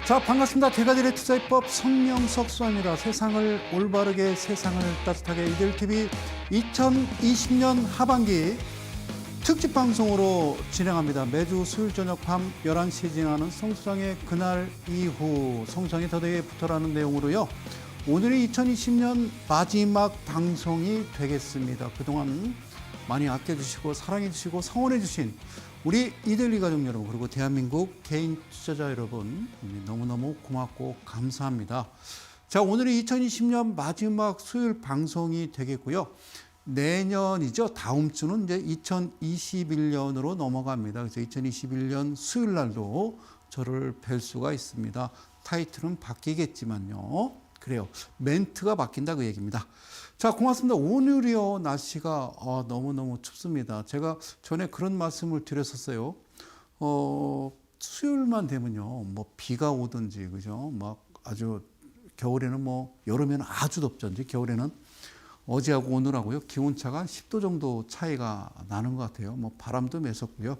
자, 반갑습니다. 대가들의 투자입법 성명석 수사입니다. 세상을 올바르게, 세상을 따뜻하게 이들TV 2020년 하반기 특집 방송으로 진행합니다. 매주 수요일 저녁 밤 11시에 진행하는 성수장의 그날 이후, 성수장의 더대에 붙어라는 내용으로요. 오늘이 2020년 마지막 방송이 되겠습니다. 그동안 많이 아껴주시고 사랑해주시고 성원해주신 우리 이들리 가족 여러분, 그리고 대한민국 개인 투자자 여러분, 너무너무 고맙고 감사합니다. 자, 오늘이 2020년 마지막 수요일 방송이 되겠고요. 내년이죠. 다음 주는 이제 2021년으로 넘어갑니다. 그래서 2021년 수요일 날도 저를 뵐 수가 있습니다. 타이틀은 바뀌겠지만요. 그래요. 멘트가 바뀐다 그 얘기입니다. 자, 고맙습니다. 오늘이요, 날씨가 너무너무 춥습니다. 제가 전에 그런 말씀을 드렸었어요. 수요일만 되면요, 뭐 비가 오든지, 그죠? 막 아주 겨울에는 뭐 여름에는 아주 덥던지, 겨울에는 어제하고 오늘하고요, 기온차가 10도 정도 차이가 나는 것 같아요. 뭐 바람도 매섭고요.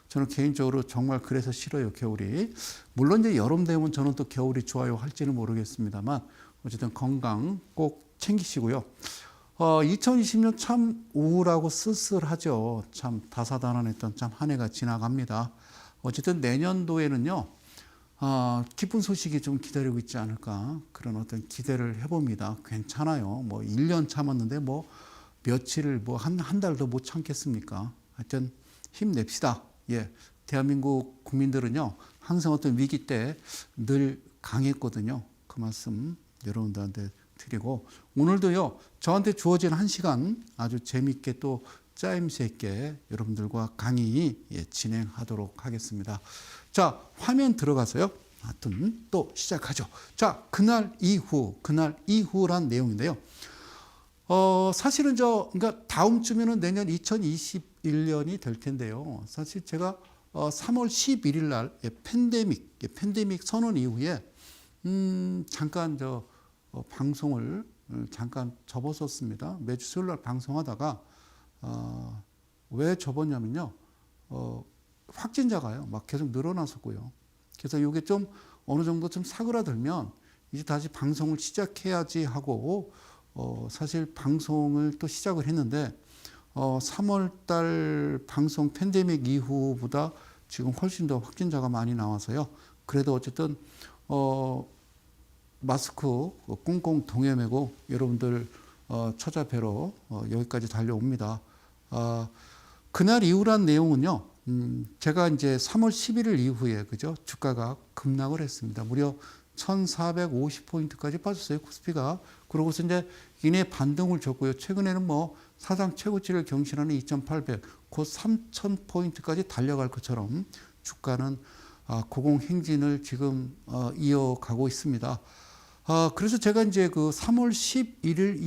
저는 개인적으로 정말 그래서 싫어요, 겨울이. 물론 이제 여름 되면 저는 또 겨울이 좋아요 할지는 모르겠습니다만, 어쨌든 건강 꼭 챙기시고요. 2020년 참 우울하고 쓸쓸하죠. 참 다사다난했던 참 한 해가 지나갑니다. 어쨌든 내년도에는요, 기쁜 소식이 좀 기다리고 있지 않을까, 그런 어떤 기대를 해봅니다. 괜찮아요. 뭐 1년 참았는데 뭐 며칠을 뭐 한 달도 못 참겠습니까? 하여튼 힘냅시다. 예. 대한민국 국민들은요, 항상 어떤 위기 때 늘 강했거든요. 그 말씀 여러분들한테 드리고, 오늘도요, 저한테 주어진 1시간 아주 재미있게 또 짜임새 있게 여러분들과 강의 진행하도록 하겠습니다. 자, 화면 들어가서요. 하여튼 또 시작하죠. 자, 그날 이후란 내용인데요. 사실은 그러니까 다음 주면은 내년 2021년이 될 텐데요. 사실 제가 3월 11일 날 팬데믹 선언 이후에 잠깐 방송을 잠깐 접었었습니다. 매주 수요일 날 방송하다가 왜 접었냐면요. 확진자가요, 막 계속 늘어났었고요. 그래서 이게 좀 어느 정도 좀 사그라들면 이제 다시 방송을 시작해야지 하고 사실 방송을 또 시작을 했는데 3월 달 방송 팬데믹 이후보다 지금 훨씬 더 확진자가 많이 나와서요. 그래도 어쨌든 마스크 꽁꽁 동여매고 여러분들 찾아뵈러 여기까지 달려옵니다. 그날 이후란 내용은요, 제가 이제 3월 11일 이후에, 그죠? 주가가 급락을 했습니다. 무려 1450포인트까지 빠졌어요, 코스피가. 그러고서 이제 이내 반등을 줬고요. 최근에는 뭐 사상 최고치를 경신하는 2800, 곧 3000포인트까지 달려갈 것처럼 주가는 고공행진을 지금 이어가고 있습니다. 그래서 제가 이제 그 3월 11일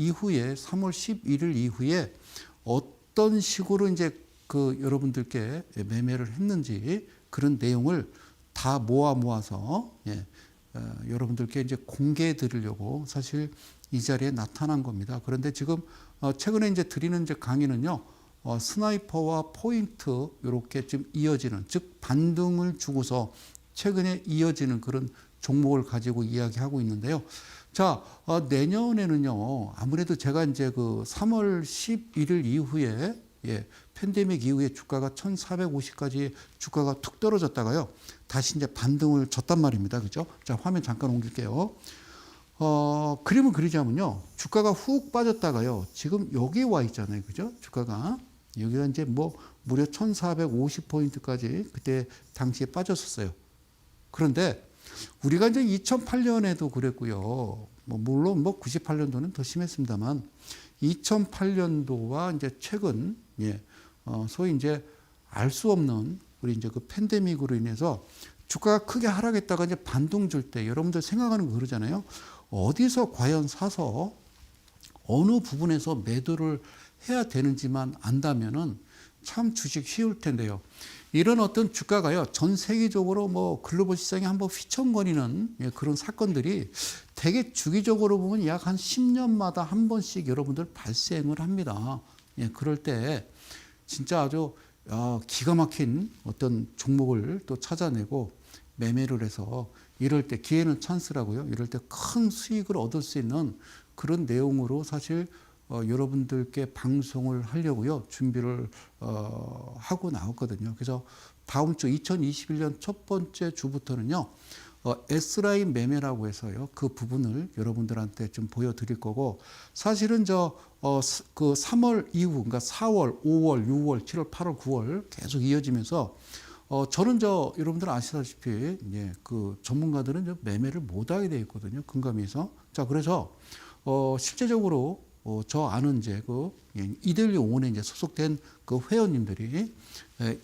이후에 어떤 식으로 이제 그 여러분들께 매매를 했는지 그런 내용을 다 모아서 여러분들께 이제 공개해 드리려고 사실 이 자리에 나타난 겁니다. 그런데 지금 최근에 이제 드리는 이제 강의는요, 스나이퍼와 포인트 이렇게 좀 이어지는, 즉 반등을 주고서 최근에 이어지는 그런 종목을 가지고 이야기하고 있는데요. 자, 내년에는요, 아무래도 제가 이제 그 3월 11일 이후에, 팬데믹 이후에 주가가 1450까지 주가가 툭 떨어졌다가요, 다시 이제 반등을 줬단 말입니다. 그죠? 자, 화면 잠깐 옮길게요. 그림을 그리자면요, 주가가 훅 빠졌다가요, 지금 여기 와 있잖아요. 그죠? 주가가. 여기가 이제 뭐 무려 1450포인트까지 그때 당시에 빠졌었어요. 그런데 우리가 이제 2008년에도 그랬고요. 뭐 물론 뭐 98년도는 더 심했습니다만 2008년도와 이제 최근 소위 이제 알 수 없는 우리 이제 그 팬데믹으로 인해서 주가가 크게 하락했다가 이제 반등 줄 때 여러분들 생각하는 거 그러잖아요. 어디서 과연 사서 어느 부분에서 매도를 해야 되는지만 안다면은 참 주식 쉬울 텐데요. 이런 어떤 주가가요, 전 세계적으로 뭐 글로벌 시장에 한번 휘청거리는 그런 사건들이 되게 주기적으로 보면 약 한 10년마다 한 번씩 여러분들 발생을 합니다. 그럴 때 진짜 아주 기가 막힌 어떤 종목을 또 찾아내고 매매를 해서 이럴 때 기회는 찬스라고요. 이럴 때 큰 수익을 얻을 수 있는 그런 내용으로 사실 여러분들께 방송을 하려고요. 준비를 하고 나왔거든요. 그래서 다음 주 2021년 첫 번째 주부터는요. S라인 매매라고 해서요. 그 부분을 여러분들한테 좀 보여드릴 거고 사실은 그 3월 이후 그러니까 4월, 5월, 6월, 7월, 8월, 9월 계속 이어지면서 저는 여러분들 아시다시피 그 전문가들은 매매를 못하게 되어 있거든요. 금감위에서. 자, 그래서 실제적으로 저 아는 그 이데일리 옹원에 소속된 그 회원님들이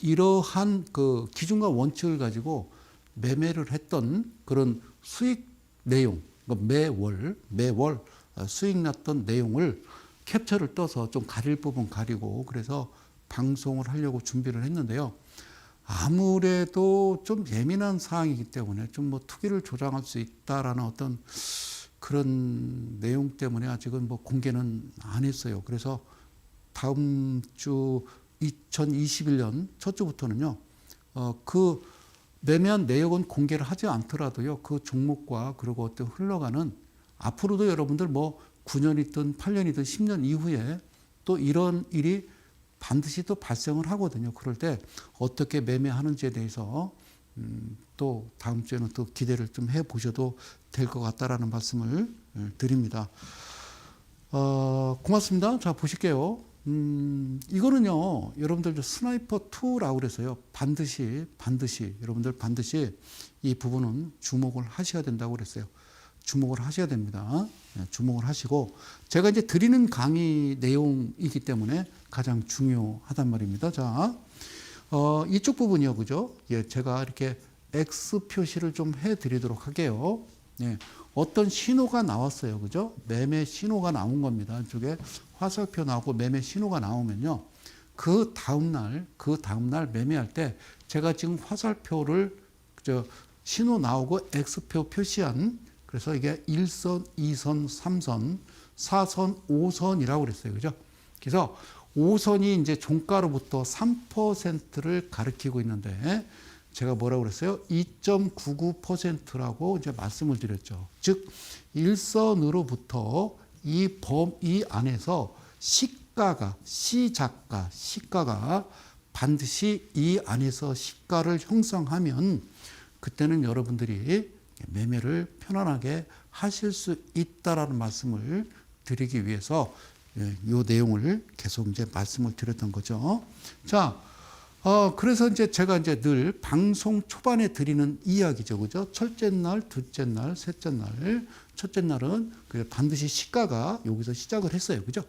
이러한 그 기준과 원칙을 가지고 매매를 했던 그런 수익 내용, 매월 수익 났던 내용을 캡처를 떠서 좀 가릴 부분 가리고 그래서 방송을 하려고 준비를 했는데요. 아무래도 좀 예민한 사항이기 때문에 좀 투기를 조장할 수 있다라는 어떤 그런 내용 때문에 아직은 공개는 안 했어요. 그래서 다음 주 2021년 첫 주부터는요, 그 매매한 내역은 공개를 하지 않더라도요, 그 종목과 그리고 어떤 흘러가는 앞으로도 여러분들 9년이든 8년이든 10년 이후에 또 이런 일이 반드시 또 발생을 하거든요. 그럴 때 어떻게 매매하는지에 대해서 또 다음 주에는 또 기대를 좀 해보셔도 될 것 같다라는 말씀을 드립니다. 고맙습니다. 자, 보실게요. 이거는요, 여러분들 스나이퍼 2라고 그래서요, 반드시, 여러분들 반드시 이 부분은 주목을 하셔야 된다고 그랬어요. 주목을 하셔야 됩니다. 주목을 하시고, 제가 이제 드리는 강의 내용이기 때문에 가장 중요하단 말입니다. 자, 이쪽 부분이요, 그죠? 제가 이렇게 X 표시를 좀 해 드리도록 할게요. 어떤 신호가 나왔어요. 그죠? 매매 신호가 나온 겁니다. 이쪽에 화살표 나오고 매매 신호가 나오면요. 그 다음날 매매할 때 제가 지금 화살표를 신호 나오고 X표 표시한 그래서 이게 1선, 2선, 3선, 4선, 5선이라고 그랬어요. 그죠? 그래서 5선이 이제 종가로부터 3%를 가리키고 있는데 제가 뭐라고 그랬어요? 2.99%라고 이제 말씀을 드렸죠. 즉, 1선으로부터 이 안에서 시가가 반드시 이 안에서 시가를 형성하면 그때는 여러분들이 매매를 편안하게 하실 수 있다라는 말씀을 드리기 위해서 이 내용을 계속 이제 말씀을 드렸던 거죠. 자, 그래서 이제 제가 이제 늘 방송 초반에 드리는 이야기죠. 그죠? 첫째 날, 둘째 날, 셋째 날. 첫째 날은 반드시 시가가 여기서 시작을 했어요. 그죠?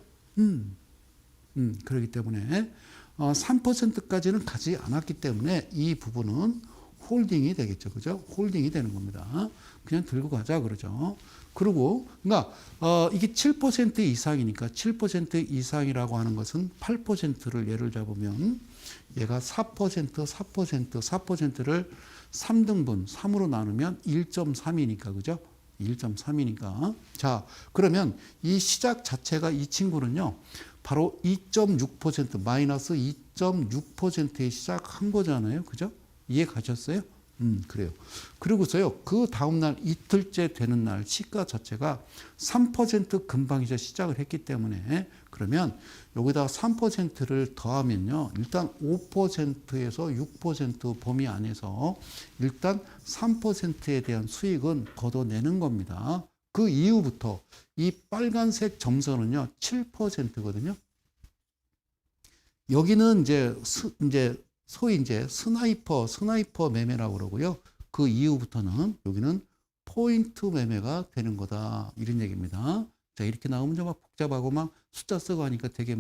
그렇기 때문에 3%까지는 가지 않았기 때문에 이 부분은 홀딩이 되겠죠. 그죠? 홀딩이 되는 겁니다. 그냥 들고 가자 그러죠. 그리고 그러니까 이게 7% 이상이니까 7% 이상이라고 하는 것은 8%를 예를 잡으면 얘가 4%를 3등분 3으로 나누면 1.3이니까 그죠? 1.3이니까 자, 그러면 이 시작 자체가 이 친구는요. 바로 2.6% 마이너스 2.6%에 시작한 거잖아요. 그죠? 이해 가셨어요? 그래요. 그리고서요, 그 다음날 이틀째 되는 날 시가 자체가 3% 금방이죠. 시작을 했기 때문에 그러면 여기다가 3%를 더하면요. 일단 5%에서 6% 범위 안에서 일단 3%에 대한 수익은 걷어내는 겁니다. 그 이후부터 이 빨간색 점선은요, 7%거든요. 여기는 이제 소위 이제 스나이퍼 매매라고 그러고요. 그 이후부터는 여기는 포인트 매매가 되는 거다. 이런 얘기입니다. 자, 이렇게 나오면 좀 복잡하고 막 숫자 쓰고 하니까 되게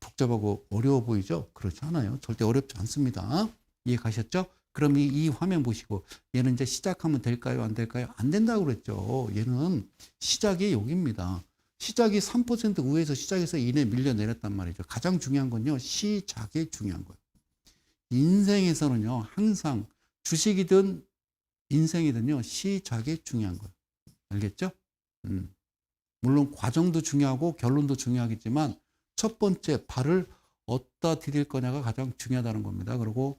복잡하고 어려워 보이죠? 그렇지 않아요. 절대 어렵지 않습니다. 이해 가셨죠? 그럼 이 화면 보시고 얘는 이제 시작하면 될까요? 안 될까요? 안 된다고 그랬죠. 얘는 시작이 여기입니다. 시작이 3% 우에서 시작해서 이내 밀려내렸단 말이죠. 가장 중요한 건요. 시작이 중요한 거예요. 인생에서는요. 항상 주식이든 인생이든요. 시작이 중요한 거예요. 알겠죠? 물론 과정도 중요하고 결론도 중요하겠지만 첫 번째 발을 어디다 드릴 거냐가 가장 중요하다는 겁니다. 그리고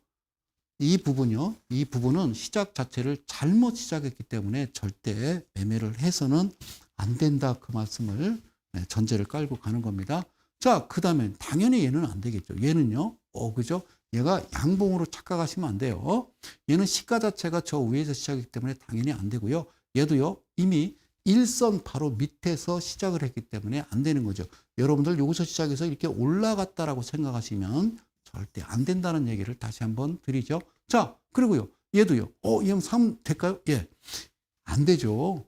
이 부분요. 이 부분은 시작 자체를 잘못 시작했기 때문에 절대 매매를 해서는 안 된다. 그 말씀을 전제를 깔고 가는 겁니다. 자, 그 다음에 당연히 얘는 안 되겠죠. 얘는요. 그죠? 얘가 양봉으로 착각하시면 안 돼요. 얘는 시가 자체가 저 위에서 시작이기 때문에 당연히 안 되고요. 얘도요. 이미 일선 바로 밑에서 시작을 했기 때문에 안 되는 거죠. 여러분들 여기서 시작해서 이렇게 올라갔다라고 생각하시면 절대 안 된다는 얘기를 다시 한번 드리죠. 자, 그리고요. 얘도요. 얘는 3 될까요? 예. 안 되죠.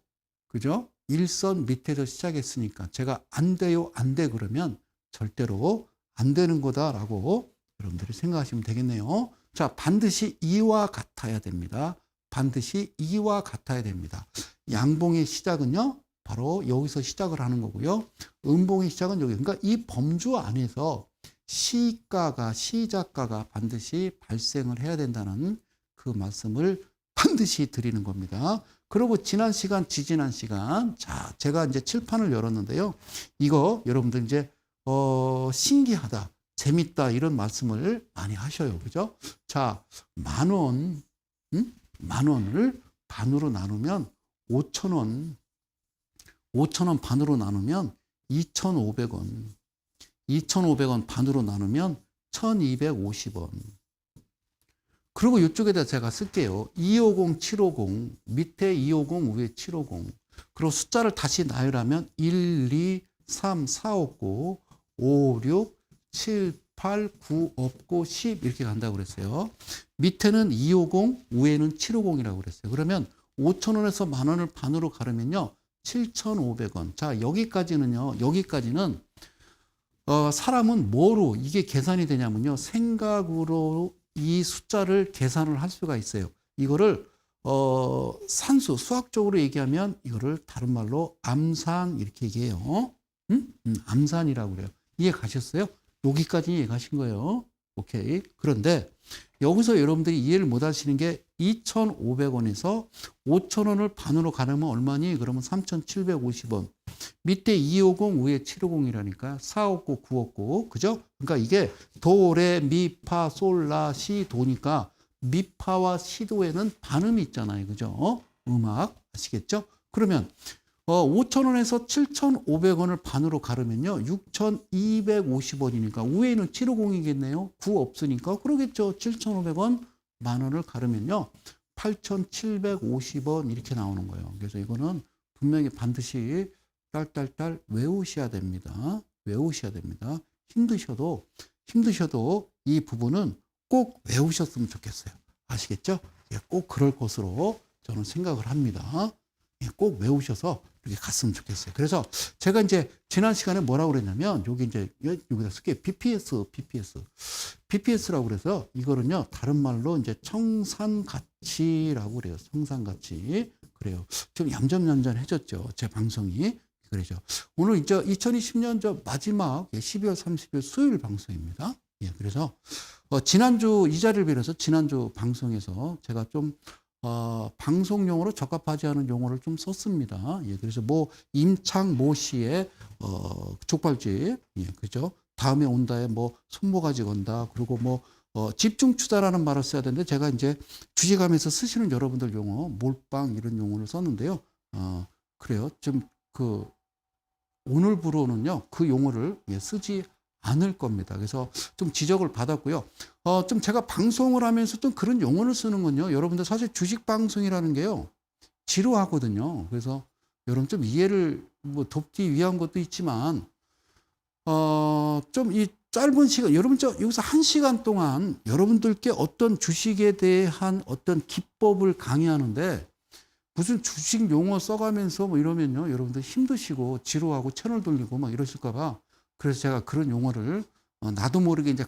그죠? 일선 밑에서 시작했으니까 제가 안 돼요, 안 돼 그러면 절대로 안 되는 거다라고 여러분들이 생각하시면 되겠네요. 자, 반드시 이와 같아야 됩니다. 반드시 이와 같아야 됩니다. 양봉의 시작은요, 바로 여기서 시작을 하는 거고요. 음봉의 시작은 여기. 그러니까 이 범주 안에서 시작가가 반드시 발생을 해야 된다는 그 말씀을 반드시 드리는 겁니다. 그리고 지난 시간, 지지난 시간, 자, 제가 이제 칠판을 열었는데요. 이거 여러분들 이제, 신기하다, 재밌다, 이런 말씀을 많이 하셔요. 그죠? 자, 10,000원, 10,000원을 반으로 나누면 5,000원, 5,000원 반으로 나누면 2,500원, 2,500원 반으로 나누면 1,250원. 그리고 이쪽에다 제가 쓸게요. 250, 750, 밑에 250, 위에 750. 그리고 숫자를 다시 나열하면 1, 2, 3, 4 없고 5, 6, 7, 8, 9 없고 10 이렇게 간다고 그랬어요. 밑에는 250, 위에는 750이라고 그랬어요. 그러면 5,000원에서 10,000원을 반으로 가르면요. 7,500원. 자, 여기까지는요. 여기까지는 사람은 뭐로 이게 계산이 되냐면요. 생각으로 이 숫자를 계산을 할 수가 있어요. 이거를 산수, 수학적으로 얘기하면 이거를 다른 말로 암산 이렇게 얘기해요. 암산이라고 그래요. 이해 가셨어요? 여기까지 이해 가신 거예요. 오케이. 그런데 여기서 여러분들이 이해를 못 하시는 게 2,500원에서 5,000원을 반으로 가르면 얼마니? 그러면 3,750원. 밑에 250, 위에 750이라니까 4 없고 9 없고. 그죠? 그러니까 이게 도, 레, 미, 파, 솔, 라, 시, 도니까 미파와 시도에는 반음이 있잖아요. 그죠? 음악. 아시겠죠? 그러면 5,000원에서 7,500원을 반으로 가르면요. 6,250원이니까 위에는 750이겠네요. 9 없으니까 그러겠죠. 7,500원 10,000원을 가르면요. 8,750원 이렇게 나오는 거예요. 그래서 이거는 분명히 반드시 딸딸딸 외우셔야 됩니다. 외우셔야 됩니다. 힘드셔도 이 부분은 꼭 외우셨으면 좋겠어요. 아시겠죠? 꼭 그럴 것으로 저는 생각을 합니다. 꼭 외우셔서 이렇게 갔으면 좋겠어요. 그래서 제가 이제 지난 시간에 뭐라고 그랬냐면 여기 이제 여기다 쓸게요. BPS라고 그래서 이거는요 다른 말로 이제 청산가치라고 그래요. 청산가치 그래요. 좀 얌전해졌죠. 제 방송이 그러죠. 오늘 이제 2020년 저 마지막 12월 30일 수요일 방송입니다. 그래서 지난주 이 자리를 빌어서 지난주 방송에서 제가 좀 방송용으로 적합하지 않은 용어를 좀 썼습니다. 그래서 뭐 임창 모 씨의 족발집, 그죠? 다음에 온다에 뭐 손모가지 건다. 그리고 뭐 집중 투자라는 말을 써야 되는데 제가 이제 주식하면서 쓰시는 여러분들 용어, 몰빵 이런 용어를 썼는데요. 그래요. 좀 오늘부로는요 그 용어를 쓰지 않을 겁니다. 그래서 좀 지적을 받았고요. 좀 제가 방송을 하면서 좀 그런 용어를 쓰는 건요. 여러분들 사실 주식 방송이라는 게요. 지루하거든요. 그래서 여러분 좀 이해를 뭐 돕기 위한 것도 있지만, 좀 이 짧은 시간, 여러분 여기서 1시간 동안 여러분들께 어떤 주식에 대한 어떤 기법을 강의하는데 무슨 주식 용어 써가면서 뭐 이러면요. 여러분들 힘드시고 지루하고 채널 돌리고 막 이러실까봐 그래서 제가 그런 용어를 나도 모르게 이제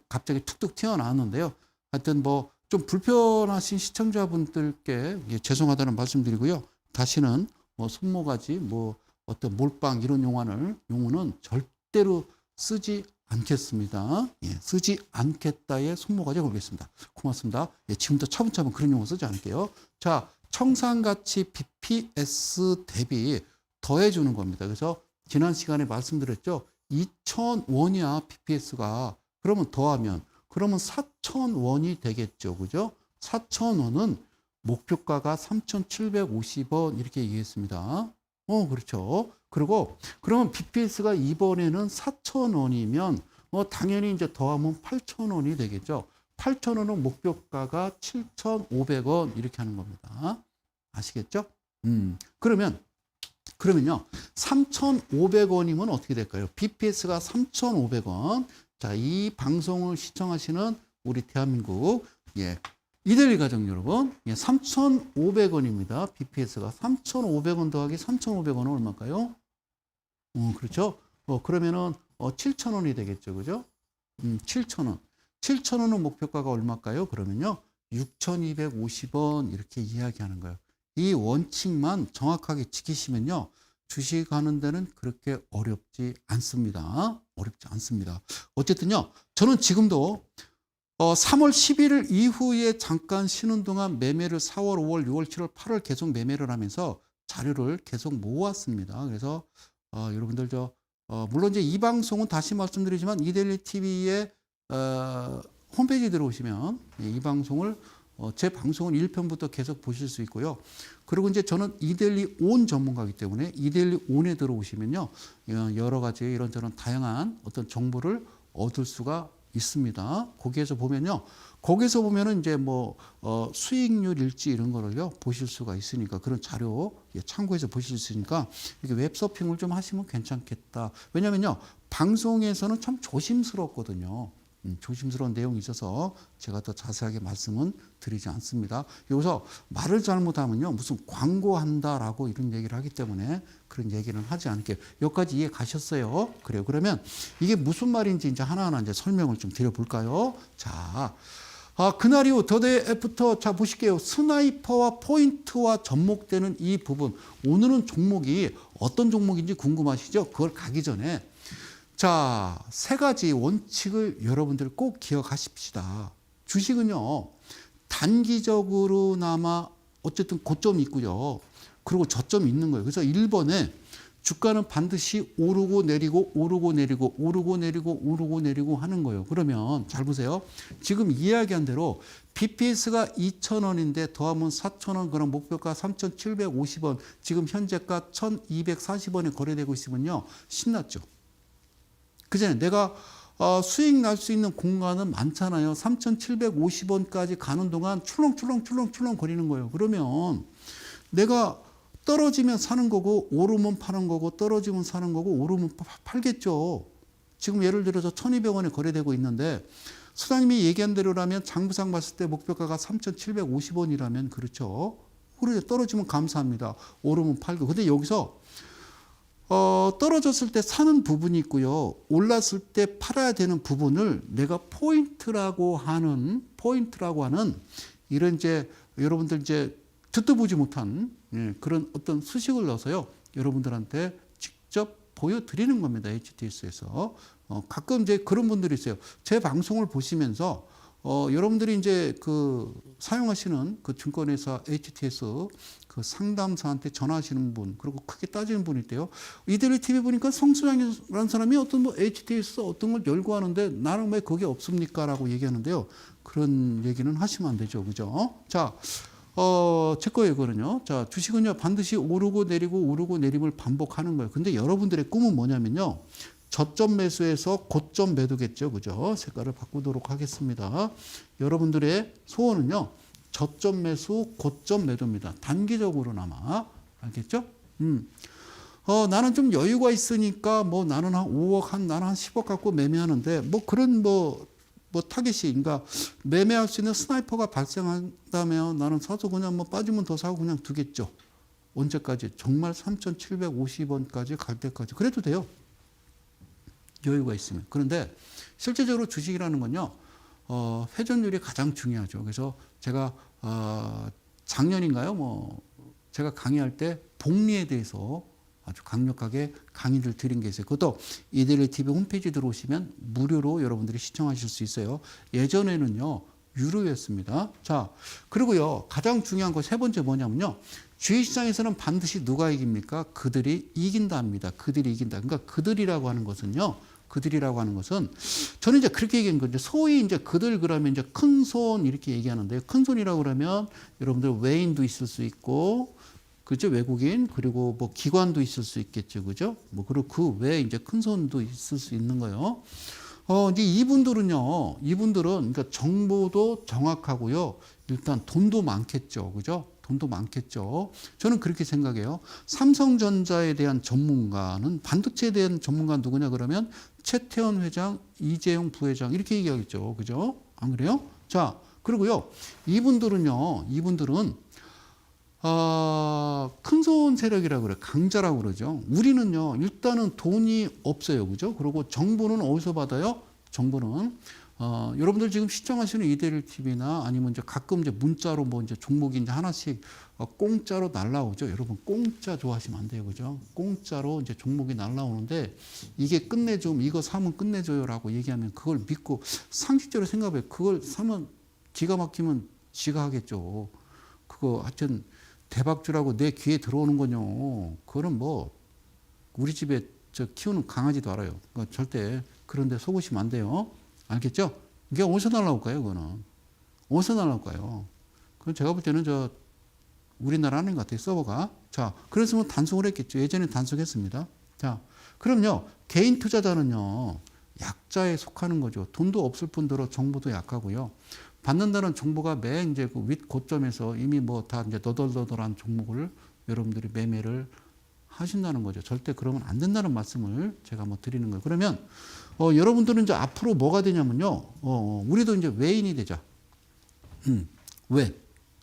갑자기 툭툭 튀어나왔는데요. 하여튼 뭐 좀 불편하신 시청자분들께 죄송하다는 말씀드리고요. 다시는 뭐 손모가지, 뭐 어떤 몰빵 이런 용어는 절대로 쓰지 않겠습니다. 쓰지 않겠다에 손모가지 걸겠습니다. 고맙습니다. 지금부터 차분차분 그런 용어 쓰지 않을게요. 자, 청산가치 BPS 대비 더해주는 겁니다. 그래서 지난 시간에 말씀드렸죠. 2,000원이야 BPS가. 그러면 더하면 그러면 4,000원이 되겠죠. 그죠? 4,000원은 목표가가 3,750원 이렇게 얘기했습니다. 그렇죠. 그리고 그러면 BPS가 이번에는 4,000원이면 당연히 이제 더하면 8,000원이 되겠죠. 8,000원은 목표가가 7,500원 이렇게 하는 겁니다. 아시겠죠? 그러면요. 3,500원이면 어떻게 될까요? BPS가 3,500원. 자, 이 방송을 시청하시는 우리 대한민국 이데일리 가족 여러분, 3,500원입니다. BPS가 3,500원 더하기 3,500원은 얼마일까요? 그렇죠. 그러면은 7,000원이 되겠죠, 그죠? 7,000원. 7,000원은 목표가가 얼마일까요? 그러면요, 6,250원 이렇게 이야기하는 거예요. 이 원칙만 정확하게 지키시면요, 주식 하는 데는 그렇게 어렵지 않습니다. 어렵지 않습니다. 어쨌든요, 저는 지금도 3월 11일 이후에 잠깐 쉬는 동안 매매를 4월, 5월, 6월, 7월, 8월 계속 매매를 하면서 자료를 계속 모았습니다. 그래서 여러분들 물론 이제 이 방송은 다시 말씀드리지만 이데일리 TV의 홈페이지 들어오시면 이 방송을 제 방송은 1편부터 계속 보실 수 있고요. 그리고 이제 저는 이데일리 온 전문가이기 때문에 이데일리 온에 들어오시면요, 여러 가지 이런저런 다양한 어떤 정보를 얻을 수가 있습니다. 거기에서 보면은 이제 수익률 일지 이런 거를요 보실 수가 있으니까 그런 자료 참고해서 보실 수 있으니까 이렇게 웹서핑을 좀 하시면 괜찮겠다. 왜냐면요, 방송에서는 참 조심스럽거든요. 조심스러운 내용이 있어서 제가 더 자세하게 말씀은 드리지 않습니다. 여기서 말을 잘못하면요, 무슨 광고한다라고 이런 얘기를 하기 때문에 그런 얘기는 하지 않을게요. 여기까지 이해 가셨어요? 그래요. 그러면 이게 무슨 말인지 이제 하나하나 이제 설명을 좀 드려볼까요? 자, 그날 이후 더데이 애프터, 자, 보실게요. 스나이퍼와 포인트와 접목되는 이 부분. 오늘은 종목이 어떤 종목인지 궁금하시죠? 그걸 가기 전에 자, 세 가지 원칙을 여러분들 꼭 기억하십시다. 주식은요, 단기적으로나마 어쨌든 고점이 있고요. 그리고 저점이 있는 거예요. 그래서 1번에 주가는 반드시 오르고 내리고 오르고 내리고 오르고 내리고 오르고 내리고 하는 거예요. 그러면 잘 보세요. 지금 이야기한 대로 BPS가 2,000원인데 더하면 4,000원, 그럼 목표가 3,750원, 지금 현재가 1,240원에 거래되고 있으면요, 신났죠. 그전에 내가 수익 날 수 있는 공간은 많잖아요. 3,750원까지 가는 동안 출렁출렁 거리는 거예요. 그러면 내가 떨어지면 사는 거고 오르면 파는 거고 떨어지면 사는 거고 오르면 팔겠죠. 지금 예를 들어서 1,200원에 거래되고 있는데 소장님이 얘기한 대로라면 장부상 봤을 때 목표가가 3,750원이라면 그렇죠. 그래 떨어지면 감사합니다. 오르면 팔고. 근데 여기서 떨어졌을 때 사는 부분이 있고요. 올랐을 때 팔아야 되는 부분을 내가 포인트라고 하는 이런 이제 여러분들 이제 듣도 보지 못한 그런 어떤 수식을 넣어서요. 여러분들한테 직접 보여드리는 겁니다. HTS에서. 가끔 이제 그런 분들이 있어요. 제 방송을 보시면서 여러분들이 이제 사용하시는 그 증권회사 HTS 그 상담사한테 전화하시는 분, 그리고 크게 따지는 분이 있대요. 이데일리 TV 보니까 성수장이라는 사람이 어떤 HTS 어떤 걸 열고 하는데 나는 왜 그게 없습니까? 라고 얘기하는데요. 그런 얘기는 하시면 안 되죠. 그죠? 자, 제 거예요, 그거는요. 자, 주식은요, 반드시 오르고 내림을 반복하는 거예요. 근데 여러분들의 꿈은 뭐냐면요. 저점 매수에서 고점 매도겠죠. 그죠? 색깔을 바꾸도록 하겠습니다. 여러분들의 소원은요, 저점 매수, 고점 매도입니다. 단기적으로나마. 알겠죠? 나는 좀 여유가 있으니까 나는 한 5억, 나는 한 10억 갖고 매매하는데 그런 타겟이, 그러니까 매매할 수 있는 스나이퍼가 발생한다면 나는 사서 그냥 빠지면 더 사고 그냥 두겠죠. 언제까지? 정말 3,750원까지 갈 때까지. 그래도 돼요. 여유가 있으면. 그런데 실제적으로 주식이라는 건요, 회전율이 가장 중요하죠. 그래서 제가 작년인가요? 제가 강의할 때 복리에 대해서 아주 강력하게 강의를 드린 게 있어요. 그것도 이데일리 TV 홈페이지 들어오시면 무료로 여러분들이 시청하실 수 있어요. 예전에는요, 유료였습니다. 자, 그리고요, 가장 중요한 거 세 번째 뭐냐면요. 주식시장에서는 반드시 누가 이깁니까? 그들이 이긴다 합니다. 그들이 이긴다. 그러니까 그들이라고 하는 것은요, 그들이라고 하는 것은 저는 이제 그렇게 얘기한 건데 소위 이제 그들 그러면 이제 큰 손 이렇게 얘기하는데요. 큰 손이라고 그러면 여러분들 외인도 있을 수 있고 그죠? 외국인 그리고 뭐 기관도 있을 수 있겠죠. 그죠? 뭐 그리고 그 외에 이제 큰 손도 있을 수 있는 거예요. 이제 이분들은요. 이분들은 그러니까 정보도 정확하고요. 일단 돈도 많겠죠. 그죠? 돈도 많겠죠. 저는 그렇게 생각해요. 삼성전자에 대한 전문가는 반도체에 대한 전문가는 누구냐 그러면 최태원 회장, 이재용 부회장 이렇게 얘기하겠죠. 그죠? 안 그래요? 자, 그리고요. 이분들은요. 이분들은 큰손 세력이라고 그래요. 강자라고 그러죠. 우리는요. 일단은 돈이 없어요. 그죠? 그리고 정보는 어디서 받아요? 정보는 여러분들 지금 시청하시는 이대일 TV나 아니면 이제 가끔 이제 문자로 뭐 이제 종목이 이제 하나씩 공짜로 날라오죠. 여러분 공짜 좋아하시면 안 돼요. 그죠? 공짜로 이제 종목이 날라오는데 이게 끝내줘. 이거 사면 끝내줘요라고 얘기하면 그걸 믿고 상식적으로 생각해. 그걸 사면 기가 막히면 지가 하겠죠. 그거 하여튼 대박주라고 내 귀에 들어오는 거요. 그거는 뭐 우리 집에 저 키우는 강아지도 알아요. 그러니까 절대 그런데 속으시면 안 돼요. 알겠죠? 이게 어디서 날라올까요? 그거는 어디서 날라올까요? 그건 제가 볼 때는 저 우리나라 아닌 것 같아요. 서버가. 자, 그래서 뭐 단속을 했겠죠. 예전에 단속했습니다. 자, 그럼요. 개인 투자자는요. 약자에 속하는 거죠. 돈도 없을 뿐더러 정보도 약하고요. 받는다는 정보가 매 이제 그 윗 고점에서 이미 뭐 다 이제 너덜너덜한 종목을 여러분들이 매매를 하신다는 거죠. 절대 그러면 안 된다는 말씀을 제가 뭐 드리는 거예요. 그러면 여러분들은 이제 앞으로 뭐가 되냐면요. 우리도 이제 외인이 되자.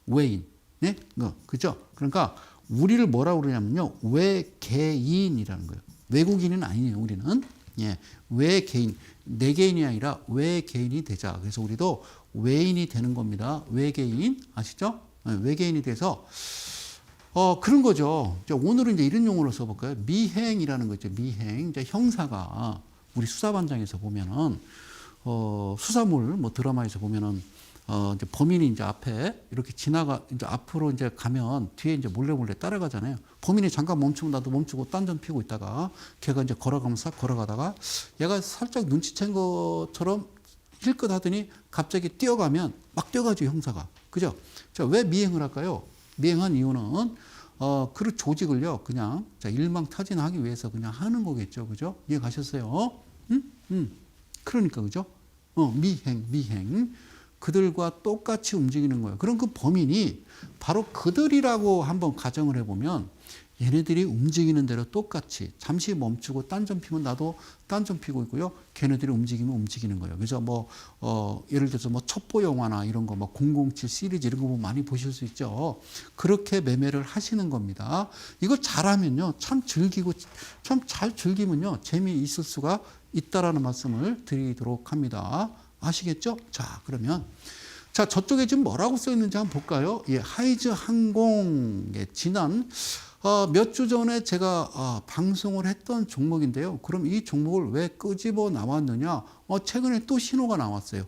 외인. 네? 그죠? 그러니까 우리를 뭐라고 그러냐면요. 외개인이라는 거예요. 외국인은 아니에요. 우리는. 예. 외개인. 내 개인이 아니라 외개인이 되자. 그래서 우리도 외인이 되는 겁니다. 외개인. 아시죠? 네, 외개인이 돼서 그런 거죠. 오늘은 이제 이런 용어로 써볼까요? 미행이라는 거죠. 미행. 이제 형사가 우리 수사반장에서 보면은 수사물 뭐 드라마에서 보면은 이제 범인이 이제 앞에 이렇게 이제 앞으로 이제 가면 뒤에 이제 몰래 따라가잖아요. 범인이 잠깐 멈추면 나도 멈추고 딴전 피고 있다가 걔가 이제 걸어가면 싹 걸어가다가 얘가 살짝 눈치챈 것처럼 힐끗 하더니 갑자기 뛰어가면 막 뛰어가죠, 형사가. 그죠? 자, 왜 미행을 할까요? 미행한 이유는 그 조직을요, 그냥 일망타진하기 위해서 그냥 하는 거겠죠. 그죠? 이해 가셨어요? 그러니까, 그죠? 미행. 그들과 똑같이 움직이는 거예요. 그럼 그 범인이 바로 그들이라고 한번 가정을 해보면 얘네들이 움직이는 대로 똑같이 잠시 멈추고 딴전 피면 나도 딴전 피고 있고요. 걔네들이 움직이면 움직이는 거예요. 그래서 뭐 예를 들어서 뭐 첩보 영화나 이런 거 뭐 007 시리즈 이런 거 보면 많이 보실 수 있죠. 그렇게 매매를 하시는 겁니다. 이걸 잘하면요. 참 즐기고 참 잘 즐기면요. 재미있을 수가 있다라는 말씀을 드리도록 합니다. 아시겠죠? 자, 그러면 자, 저쪽에 지금 뭐라고 써 있는지 한번 볼까요? 예, 하이즈 항공의 지난 몇 주 전에 제가 방송을 했던 종목인데요. 그럼 이 종목을 왜 끄집어 나왔느냐? 최근에 또 신호가 나왔어요.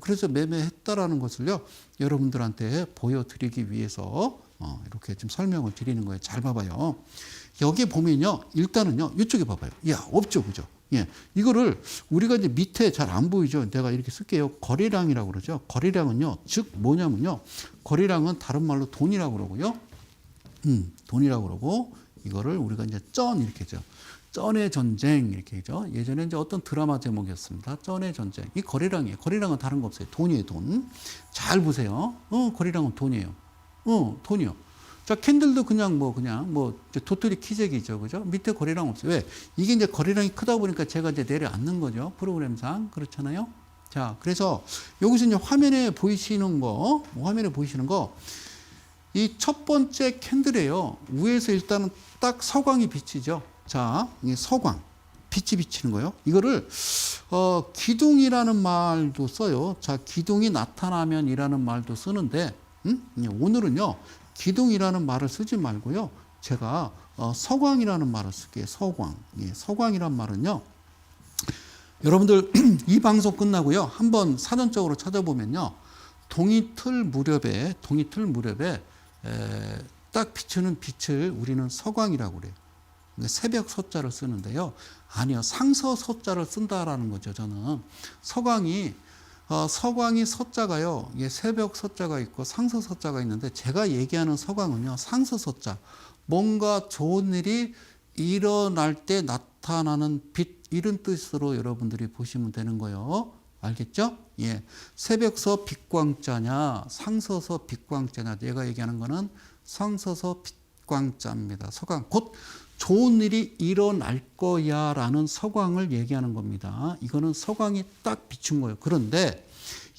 그래서 매매했다라는 것을요, 여러분들한테 보여드리기 위해서 이렇게 좀 설명을 드리는 거예요. 잘 봐봐요. 여기 보면요, 일단은요, 이쪽에 봐봐요. 야, 없죠, 그죠? 예, 이거를 우리가 이제 밑에 잘 안 보이죠. 내가 이렇게 쓸게요. 거래량이라고 그러죠. 거래량은요, 즉 뭐냐면요, 거래량은 다른 말로 돈이라고 그러고요. 돈이라고 그러고 이거를 우리가 이제 이렇게 하죠. 쩐의 전쟁 이렇게 하죠. 예전에 이제 어떤 드라마 제목이었습니다. 쩐의 전쟁. 이 거래량이에요. 거래량은 다른 거 없어요. 돈이에요, 돈. 잘 보세요. 거래량은 돈이에요. 돈이요. 자, 캔들도 그냥 도토리 키재기죠. 그죠? 밑에 거래량 없어요. 왜? 이게 이제 거래량이 크다 보니까 제가 이제 내려앉는 거죠. 프로그램상. 그렇잖아요. 자, 그래서 여기서 이제 화면에 보이시는 거, 이 첫 번째 캔들이에요. 위에서 일단은 딱 서광이 비치죠. 자, 이게 서광. 빛이 비치는 거예요. 이거를, 기둥이라는 말도 써요. 자, 기둥이 나타나면이라는 말도 쓰는데, 오늘은요, 기둥이라는 말을 쓰지 말고요. 제가, 서광이라는 말을 쓸게요. 서광. 예, 서광이란 말은요. 여러분들, 이 방송 끝나고요. 한번 사전적으로 찾아보면요. 동이틀 무렵에 딱 비추는 빛을 우리는 서광이라고 그래요. 새벽 서자를 쓰는데요. 아니요. 상서 서자를 쓴다라는 거죠. 저는 서광이 서자가요. 이게 새벽 서자가 있고 상서 서자가 있는데 제가 얘기하는 서광은요. 상서 서자. 뭔가 좋은 일이 일어날 때 나타나는 빛 이런 뜻으로 여러분들이 보시면 되는 거예요. 알겠죠? 예. 새벽서 빛광자냐 상서서 빛광자냐 내가 얘기하는 거는 상서서 빛광자입니다. 서광 곧 좋은 일이 일어날 거야 라는 서광을 얘기하는 겁니다. 이거는 서광이 딱 비춘 거예요. 그런데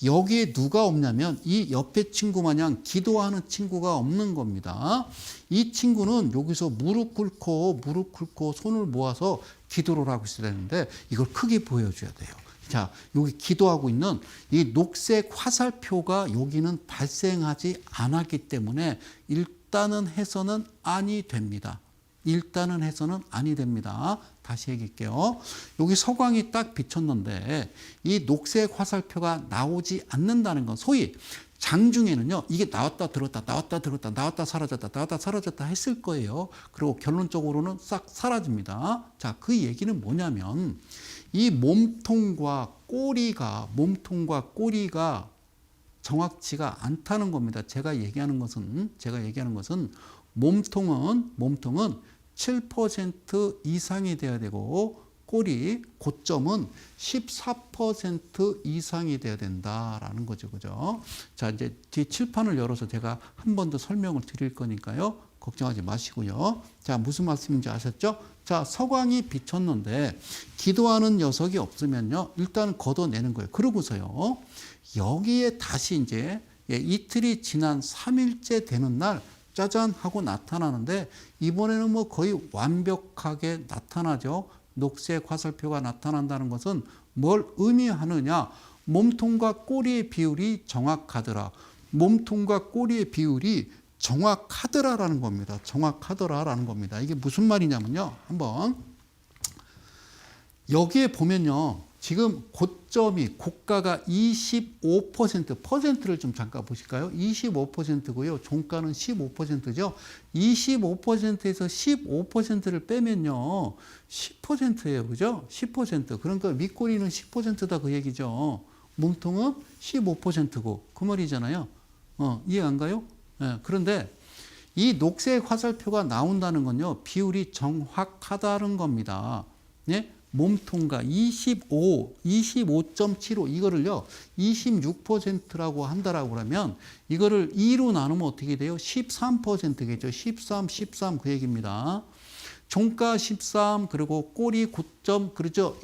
여기에 누가 없냐면 이 옆에 친구 마냥 기도하는 친구가 없는 겁니다. 이 친구는 여기서 무릎 꿇고 손을 모아서 기도를 하고 있어야 되는데 이걸 크게 보여줘야 돼요. 자, 여기 기도하고 있는 이 녹색 화살표가 여기는 발생하지 않았기 때문에 일단은 해서는 아니 됩니다. 일단은 해서는 아니 됩니다. 다시 얘기할게요. 여기 서광이 딱 비쳤는데 이 녹색 화살표가 나오지 않는다는 건 소위 장중에는요. 이게 나왔다 들었다 나왔다 들었다 나왔다 사라졌다 했을 거예요. 그리고 결론적으로는 싹 사라집니다. 자, 그 얘기는 뭐냐면 이 몸통과 꼬리가 정확치가 않다는 겁니다. 제가 얘기하는 것은 몸통은 7% 이상이 돼야 되고 꼬리 고점은 14% 이상이 돼야 된다라는 거죠. 그죠? 자, 이제 뒤 칠판을 열어서 제가 한 번 더 설명을 드릴 거니까요. 걱정하지 마시고요. 자, 무슨 말씀인지 아셨죠? 자, 서광이 비쳤는데 기도하는 녀석이 없으면요. 일단 걷어내는 거예요. 그러고서요. 여기에 다시 이제 이틀이 지난 3일째 되는 날 짜잔 하고 나타나는데 이번에는 뭐 거의 완벽하게 나타나죠. 녹색 화살표가 나타난다는 것은 뭘 의미하느냐. 몸통과 꼬리의 비율이 정확하더라. 몸통과 꼬리의 비율이 정확하더라라는 겁니다. 정확하더라라는 겁니다. 이게 무슨 말이냐면요. 한번 여기에 보면요. 지금 고가가 25%, 퍼센트를 좀 잠깐 보실까요? 25%고요. 종가는 15%죠. 25%에서 15%를 빼면요. 10%예요. 그죠? 10%. 그러니까 윗꼬리는 10%다 그 얘기죠. 몸통은 15%고 그 말이잖아요. 이해 안 가요? 네, 그런데 이 녹색 화살표가 나온다는 건요. 비율이 정확하다는 겁니다. 네? 몸통과 25.75 이거를요 26%라고 한다라고 그러면 이거를 2로 나누면 어떻게 돼요? 13%겠죠. 13 그 얘기입니다. 종가 13 그리고 꼬리 9점 그렇죠.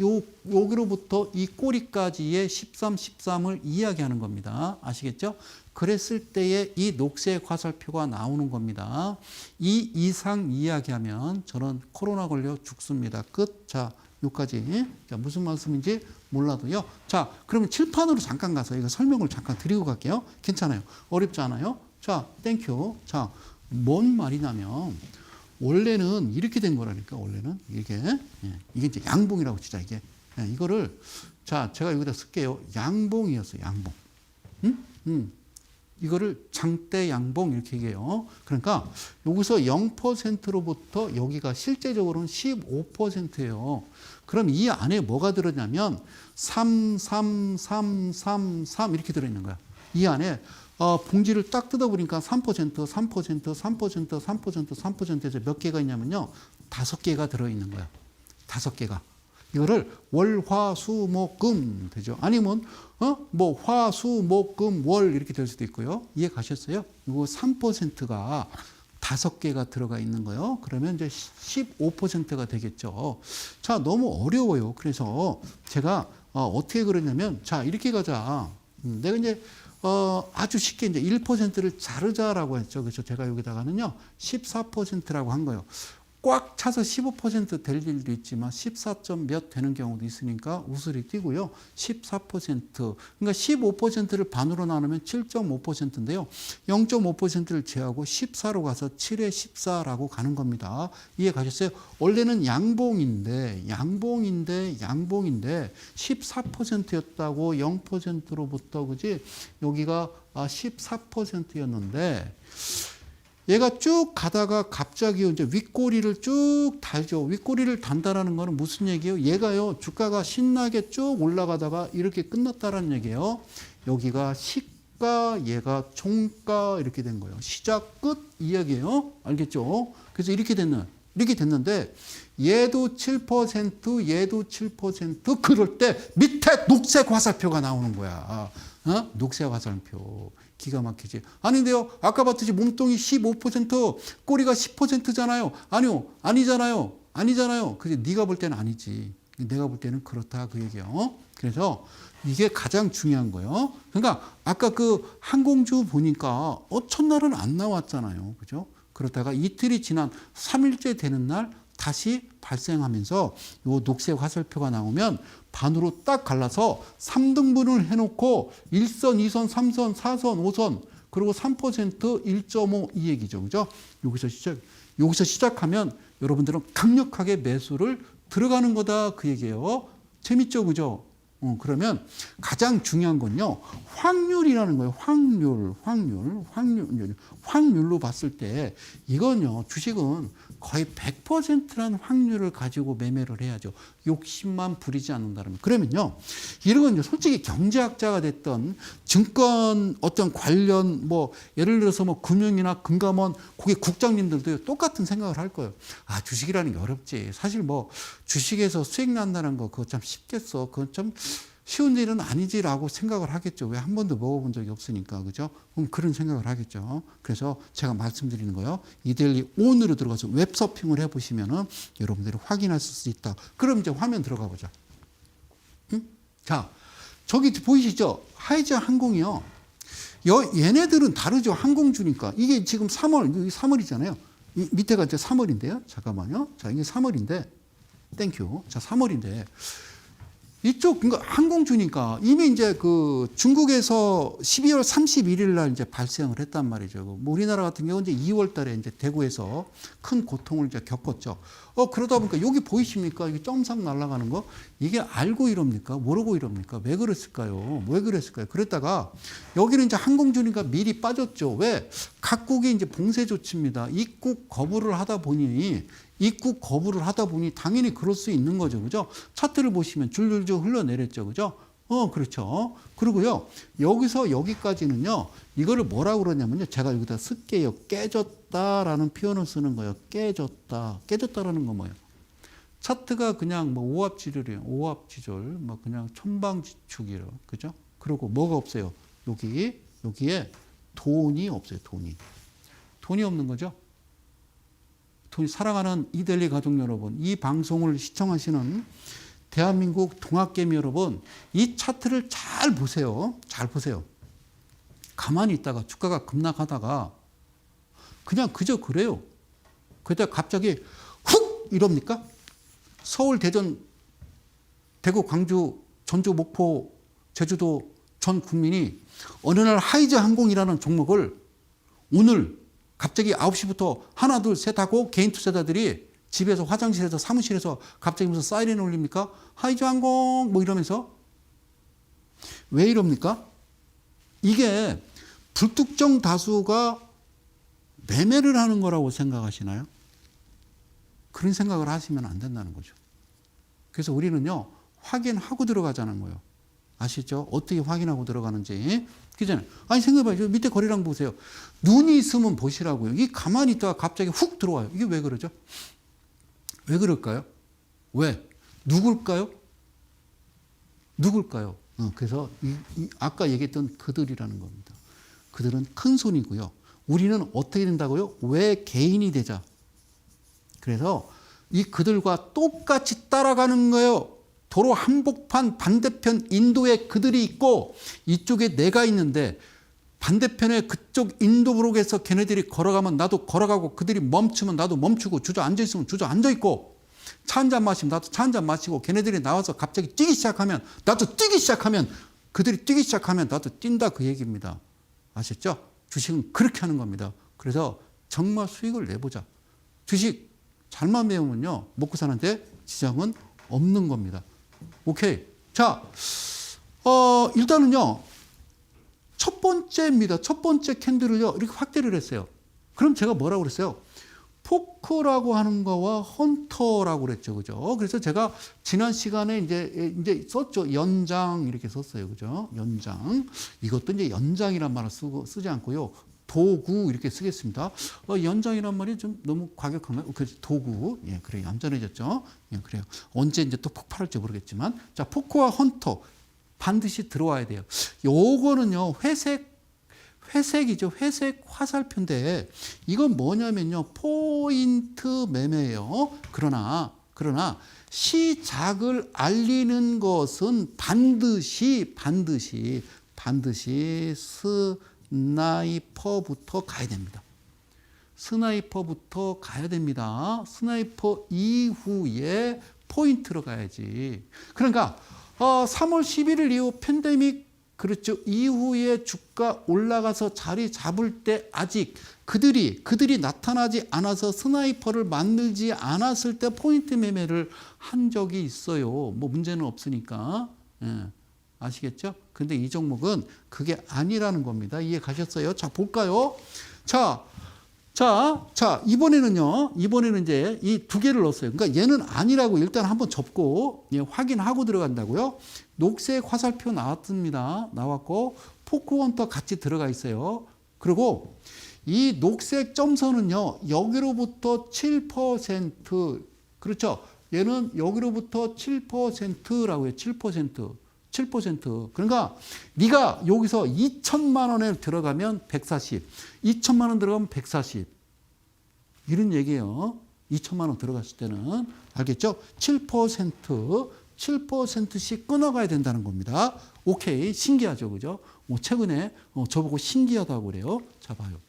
여기로부터 이 꼬리까지의 13을 이야기하는 겁니다. 아시겠죠? 그랬을 때에 이 녹색 화살표가 나오는 겁니다. 이 이상 이야기하면 저는 코로나 걸려 죽습니다. 끝. 자, 여기까지. 자, 무슨 말씀인지 몰라도요. 자, 그러면 칠판으로 잠깐 가서 이거 설명을 잠깐 드리고 갈게요. 괜찮아요. 어렵지 않아요? 자, 땡큐. 자, 뭔 말이냐면 원래는 이렇게 된 거라니까. 원래는 이게 이제 양봉이라고 치자 이게. 이거를 자, 제가 여기다 쓸게요. 양봉이었어요. 양봉. 이거를 장대 양봉 이렇게 얘기해요. 그러니까 여기서 0%로부터 여기가 실제적으로는 15%예요. 그럼 이 안에 뭐가 들었냐면 3 이렇게 들어있는 거야. 이 안에 봉지를 딱 뜯어보니까 3%에서 몇 개가 있냐면요. 5개가 들어있는 거야. 5개가. 이거를 월, 화, 수, 목, 금 되죠. 아니면 뭐 화, 수, 목, 금, 월 이렇게 될 수도 있고요. 이해 가셨어요? 이거 3%가 5개가 들어가 있는 거예요. 그러면 이제 15%가 되겠죠. 자, 너무 어려워요. 그래서 제가 어떻게 그러냐면 자, 이렇게 가자. 내가 이제 아주 쉽게 이제 1%를 자르자라고 했죠. 그래서 제가 여기다가는요 14%라고 한 거예요. 꽉 차서 15% 될 일도 있지만 14점 몇 되는 경우도 있으니까 우슬이 띄고요. 14%. 그러니까 15%를 반으로 나누면 7.5%인데요. 0.5%를 제하고 14로 가서 7에 14라고 가는 겁니다. 이해 가셨어요? 원래는 양봉인데 14%였다고 0%로부터 그지? 여기가 14%였는데 얘가 쭉 가다가 갑자기 이제 윗꼬리를 쭉 달죠. 윗꼬리를 단다라는 거는 무슨 얘기예요? 얘가요, 주가가 신나게 쭉 올라가다가 이렇게 끝났다라는 얘기예요. 여기가 시가, 얘가 종가 이렇게 된 거예요. 시작, 끝 이야기예요. 알겠죠? 그래서 이렇게 됐는데 얘도 7%, 얘도 7%, 그럴 때 밑에 녹색 화살표가 나오는 거야. 녹색 화살표. 기가 막히지. 아닌데요. 아까 봤듯이 몸통이 15%, 꼬리가 10%잖아요. 아니요. 아니잖아요. 그래서 네가 볼 때는 아니지. 내가 볼 때는 그렇다 그 얘기예요. 그래서 이게 가장 중요한 거예요. 그러니까 아까 그 항공주 보니까 첫날은 안 나왔잖아요. 그죠? 그러다가 이틀이 지난 3일째 되는 날 다시 발생하면서 요 녹색 화살표가 나오면 반으로 딱 갈라서 3등분을 해놓고 1선, 2선, 3선, 4선, 5선 그리고 3% 1.5 이 얘기죠. 그죠? 여기서 시작하면 여러분들은 강력하게 매수를 들어가는 거다 그 얘기예요. 재밌죠? 그죠? 그러면 가장 중요한 건요. 확률이라는 거예요. 확률로 봤을 때 이건요. 주식은 거의 100%라는 확률을 가지고 매매를 해야죠. 욕심만 부리지 않는다면. 그러면요. 이런 건 솔직히 경제학자가 됐던 증권 어떤 관련 뭐 예를 들어서 뭐 금융이나 금감원 거기 국장님들도 똑같은 생각을 할 거예요. 아, 주식이라는 게 어렵지. 사실 뭐 주식에서 수익 난다는 거 그거 참 쉽겠어. 그건 좀 쉬운 일은 아니지라고 생각을 하겠죠. 왜 한 번도 먹어본 적이 없으니까. 그죠? 그럼 그런 생각을 하겠죠. 그래서 제가 말씀드리는 거예요. 이데일리 온으로 들어가서 웹서핑을 해보시면은 여러분들이 확인하실 수 있다. 그럼 이제 화면 들어가 보자. 응? 자, 저기 보이시죠? 하이저 항공이요. 얘네들은 다르죠. 항공주니까. 이게 지금 3월이잖아요. 이 밑에가 이제 3월인데요. 잠깐만요. 자, 이게 3월인데. 땡큐. 자, 3월인데. 이쪽, 그러니까 항공주니까 이미 이제 그 중국에서 12월 31일 날 이제 발생을 했단 말이죠. 뭐 우리나라 같은 경우는 이제 2월 달에 이제 대구에서 큰 고통을 이제 겪었죠. 그러다 보니까 여기 보이십니까? 이게 점상 날아가는 거? 이게 알고 이럽니까? 모르고 이럽니까? 왜 그랬을까요? 그랬다가 여기는 이제 항공주니까 미리 빠졌죠. 왜? 각국이 이제 봉쇄 조치입니다. 입국 거부를 하다 보니 당연히 그럴 수 있는 거죠. 그죠? 차트를 보시면 줄줄줄 흘러내렸죠. 그죠? 그렇죠. 그리고요, 여기서 여기까지는요, 이거를 뭐라고 그러냐면요, 제가 여기다 쓸게요. 깨졌다라는 표현을 쓰는 거예요. 깨졌다라는 건 뭐예요? 차트가 그냥 뭐 오합지졸이에요. 오합지졸. 뭐 그냥 천방지축이에요. 그죠? 그리고 뭐가 없어요? 여기에 돈이 없어요. 돈이 없는 거죠. 사랑하는 이데일리 가족 여러분, 이 방송을 시청하시는 대한민국 동학개미 여러분, 이 차트를 잘 보세요. 가만히 있다가 주가가 급락하다가 그냥 그저 그래요. 그러다 갑자기 훅 이럽니까? 서울, 대전, 대구, 광주, 전주, 목포, 제주도 전 국민이 어느 날 하이저 항공이라는 종목을 오늘 갑자기 9시부터 하나, 둘, 셋 하고 개인 투자자들이 집에서 화장실에서 사무실에서 갑자기 무슨 사이렌 울립니까? 하이저 항공 뭐 이러면서 왜 이럽니까? 이게 불특정 다수가 매매를 하는 거라고 생각하시나요? 그런 생각을 하시면 안 된다는 거죠. 그래서 우리는요, 확인하고 들어가자는 거예요. 아시죠? 어떻게 확인하고 들어가는지. 그잖아요. 아니, 생각해봐요. 밑에 거래량 보세요. 눈이 있으면 보시라고요. 이게 가만히 있다가 갑자기 훅 들어와요. 이게 왜 그러죠? 왜 그럴까요? 왜? 누굴까요? 그래서 아까 얘기했던 그들이라는 겁니다. 그들은 큰 손이고요. 우리는 어떻게 된다고요? 왜 개인이 되자. 그래서 이 그들과 똑같이 따라가는 거예요. 도로 한복판 반대편 인도에 그들이 있고 이쪽에 내가 있는데 반대편에 그쪽 인도 브록에서 걔네들이 걸어가면 나도 걸어가고 그들이 멈추면 나도 멈추고 주저앉아 있으면 주저앉아 있고 차 한잔 마시면 나도 차 한잔 마시고 걔네들이 나와서 갑자기 뛰기 시작하면 나도 뛰기 시작하면 그들이 뛰기 시작하면 나도 뛴다 그 얘기입니다. 아셨죠? 주식은 그렇게 하는 겁니다. 그래서 정말 수익을 내보자. 주식 잘만 배우면요. 먹고 사는데 지장은 없는 겁니다. 오케이. 자, 일단은요. 첫 번째입니다. 첫 번째 캔들을요. 이렇게 확대를 했어요. 그럼 제가 뭐라고 그랬어요? 포크라고 하는 거와 헌터라고 그랬죠. 그죠? 그래서 제가 지난 시간에 이제 썼죠. 연장 이렇게 썼어요. 그죠? 연장. 이것도 이제 연장이란 말을 쓰지 않고요. 도구 이렇게 쓰겠습니다. 연장이란 말이 좀 너무 과격한가요? 그래서 도구. 예, 그래요. 얌전해졌죠. 예, 그래요. 언제 이제 또 폭발할지 모르겠지만. 자, 포크와 헌터 반드시 들어와야 돼요. 요거는요, 회색이죠. 회색 화살표인데 이건 뭐냐면요. 포인트 매매예요. 그러나 시작을 알리는 것은 반드시 스나이퍼부터 가야 됩니다. 스나이퍼부터 가야 됩니다. 스나이퍼 이후에 포인트로 가야지. 그러니까 3월 11일 이후 팬데믹 그렇죠. 이후에 주가 올라가서 자리 잡을 때 아직 그들이 나타나지 않아서 스나이퍼를 만들지 않았을 때 포인트 매매를 한 적이 있어요. 뭐 문제는 없으니까. 예, 아시겠죠? 근데 이 종목은 그게 아니라는 겁니다. 이해 가셨어요? 자, 볼까요? 자, 이번에는 이제 이 두 개를 넣었어요. 그러니까 얘는 아니라고 일단 한번 접고 확인하고 들어간다고요. 녹색 화살표 나왔습니다. 나왔고, 포크원터 같이 들어가 있어요. 그리고 이 녹색 점선은요, 여기로부터 7%, 그렇죠? 얘는 여기로부터 7%라고 해요. 7%. 그러니까 네가 여기서 2천만 원에 들어가면 140, 2천만 원 들어가면 140. 이런 얘기예요. 2천만 원 들어갔을 때는 알겠죠? 7%씩 끊어가야 된다는 겁니다. 오케이, 신기하죠, 그죠? 최근에 저보고 신기하다고 그래요. 자, 봐요.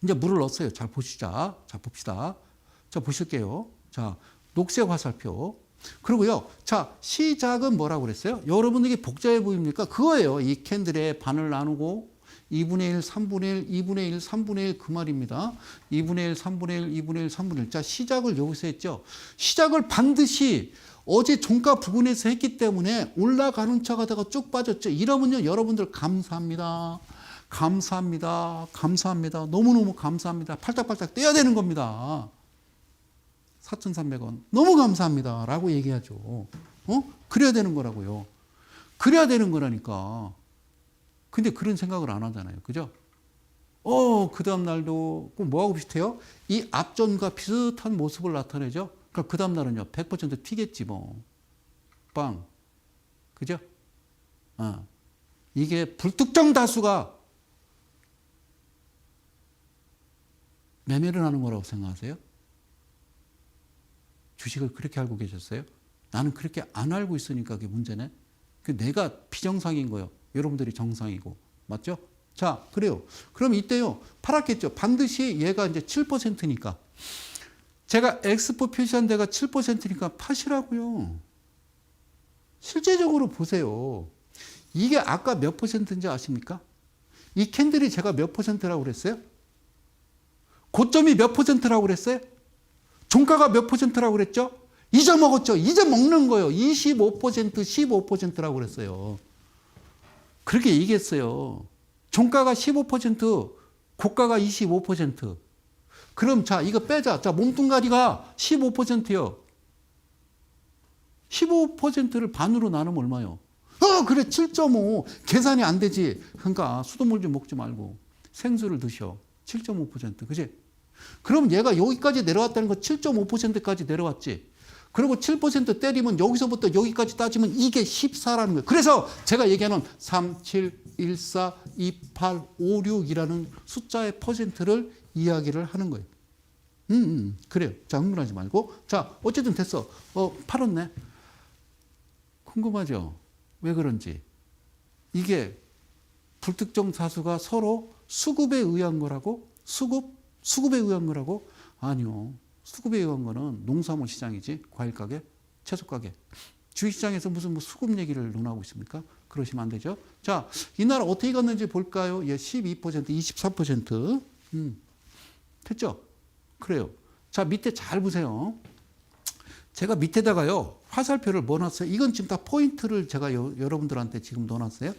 이제 물을 넣었어요. 잘 보시자. 자, 봅시다. 자, 보실게요. 자, 녹색 화살표. 그리고요, 자, 시작은 뭐라고 그랬어요? 여러분들에게 복잡해 보입니까? 그거예요. 이 캔들의 반을 나누고 2분의 1, 3분의 1, 2분의 1, 3분의 1 그 말입니다. 2분의 1, 3분의 1, 2분의 1, 3분의 1. 자, 시작을 여기서 했죠. 시작을 반드시 어제 종가 부근에서 했기 때문에 올라가는 척 하다가 쭉 빠졌죠. 이러면요, 여러분들 감사합니다. 너무너무 감사합니다. 팔딱팔딱 떼야 되는 겁니다. 4,300원. 너무 감사합니다. 라고 얘기하죠. 그래야 되는 거라고요. 그래야 되는 거라니까. 근데 그런 생각을 안 하잖아요. 그죠? 그 다음 날도 뭐하고 비슷해요? 이 앞전과 비슷한 모습을 나타내죠? 그러니까 그 다음 날은요, 100% 튀겠지, 뭐. 빵. 그죠? 이게 불특정 다수가 매매를 하는 거라고 생각하세요? 주식을 그렇게 알고 계셨어요? 나는 그렇게 안 알고 있으니까 그게 문제네. 내가 비정상인 거예요. 여러분들이 정상이고. 맞죠? 자, 그래요. 그럼 이때요, 팔았겠죠. 반드시 얘가 이제 7%니까. 제가 엑스포 표시한 데가 7%니까 파시라고요. 실제적으로 보세요. 이게 아까 몇 %인지 아십니까? 이 캔들이 제가 몇 %라고 그랬어요? 고점이 몇 %라고 그랬어요? 종가가 몇 %라고 그랬죠? 잊어먹었죠? 잊어먹는 거예요. 25%, 15%라고 그랬어요. 그렇게 얘기했어요. 종가가 15%, 고가가 25%. 그럼 자, 이거 빼자. 자, 몸뚱아리가 15%요. 15%를 반으로 나누면 얼마요? 그래, 7.5. 계산이 안 되지. 그러니까 수돗물 좀 먹지 말고 생수를 드셔. 7.5%. 그지? 그럼 얘가 여기까지 내려왔다는 거 7.5%까지 내려왔지. 그리고 7% 때리면 여기서부터 여기까지 따지면 이게 14라는 거예요. 그래서 제가 얘기하는 3, 7, 1, 4, 2, 8, 5, 6이라는 숫자의 퍼센트를 이야기를 하는 거예요. 그래요. 자, 흥분하지 말고. 자, 어쨌든 됐어. 팔았네. 궁금하죠? 왜 그런지. 이게 불특정 다수가 서로 수급에 의한 거라고? 수급에 의한 거라고? 아니요. 수급에 의한 거는 농수산물 시장이지. 과일 가게, 채소 가게. 주식시장에서 무슨 수급 얘기를 논하고 있습니까? 그러시면 안 되죠. 자, 이 나라 어떻게 갔는지 볼까요? 예, 12%, 24%. 됐죠? 그래요. 자, 밑에 잘 보세요. 제가 밑에다가요, 화살표를 넣어놨어요. 이건 지금 다 포인트를 제가 여러분들한테 지금 넣어놨어요.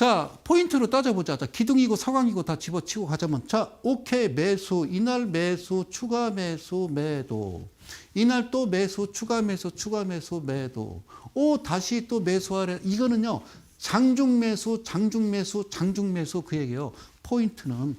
자, 포인트로 따져보자. 자, 기둥이고 사광이고 다 집어치고 가자면. 자, 오케이. 매수. 이날 매수, 추가 매수, 매도. 이날 또 매수, 추가 매수, 추가 매수, 매도. 오, 다시 또 매수하래. 이거는요, 장중 매수, 장중 매수, 장중 매수 그 얘기예요. 포인트는.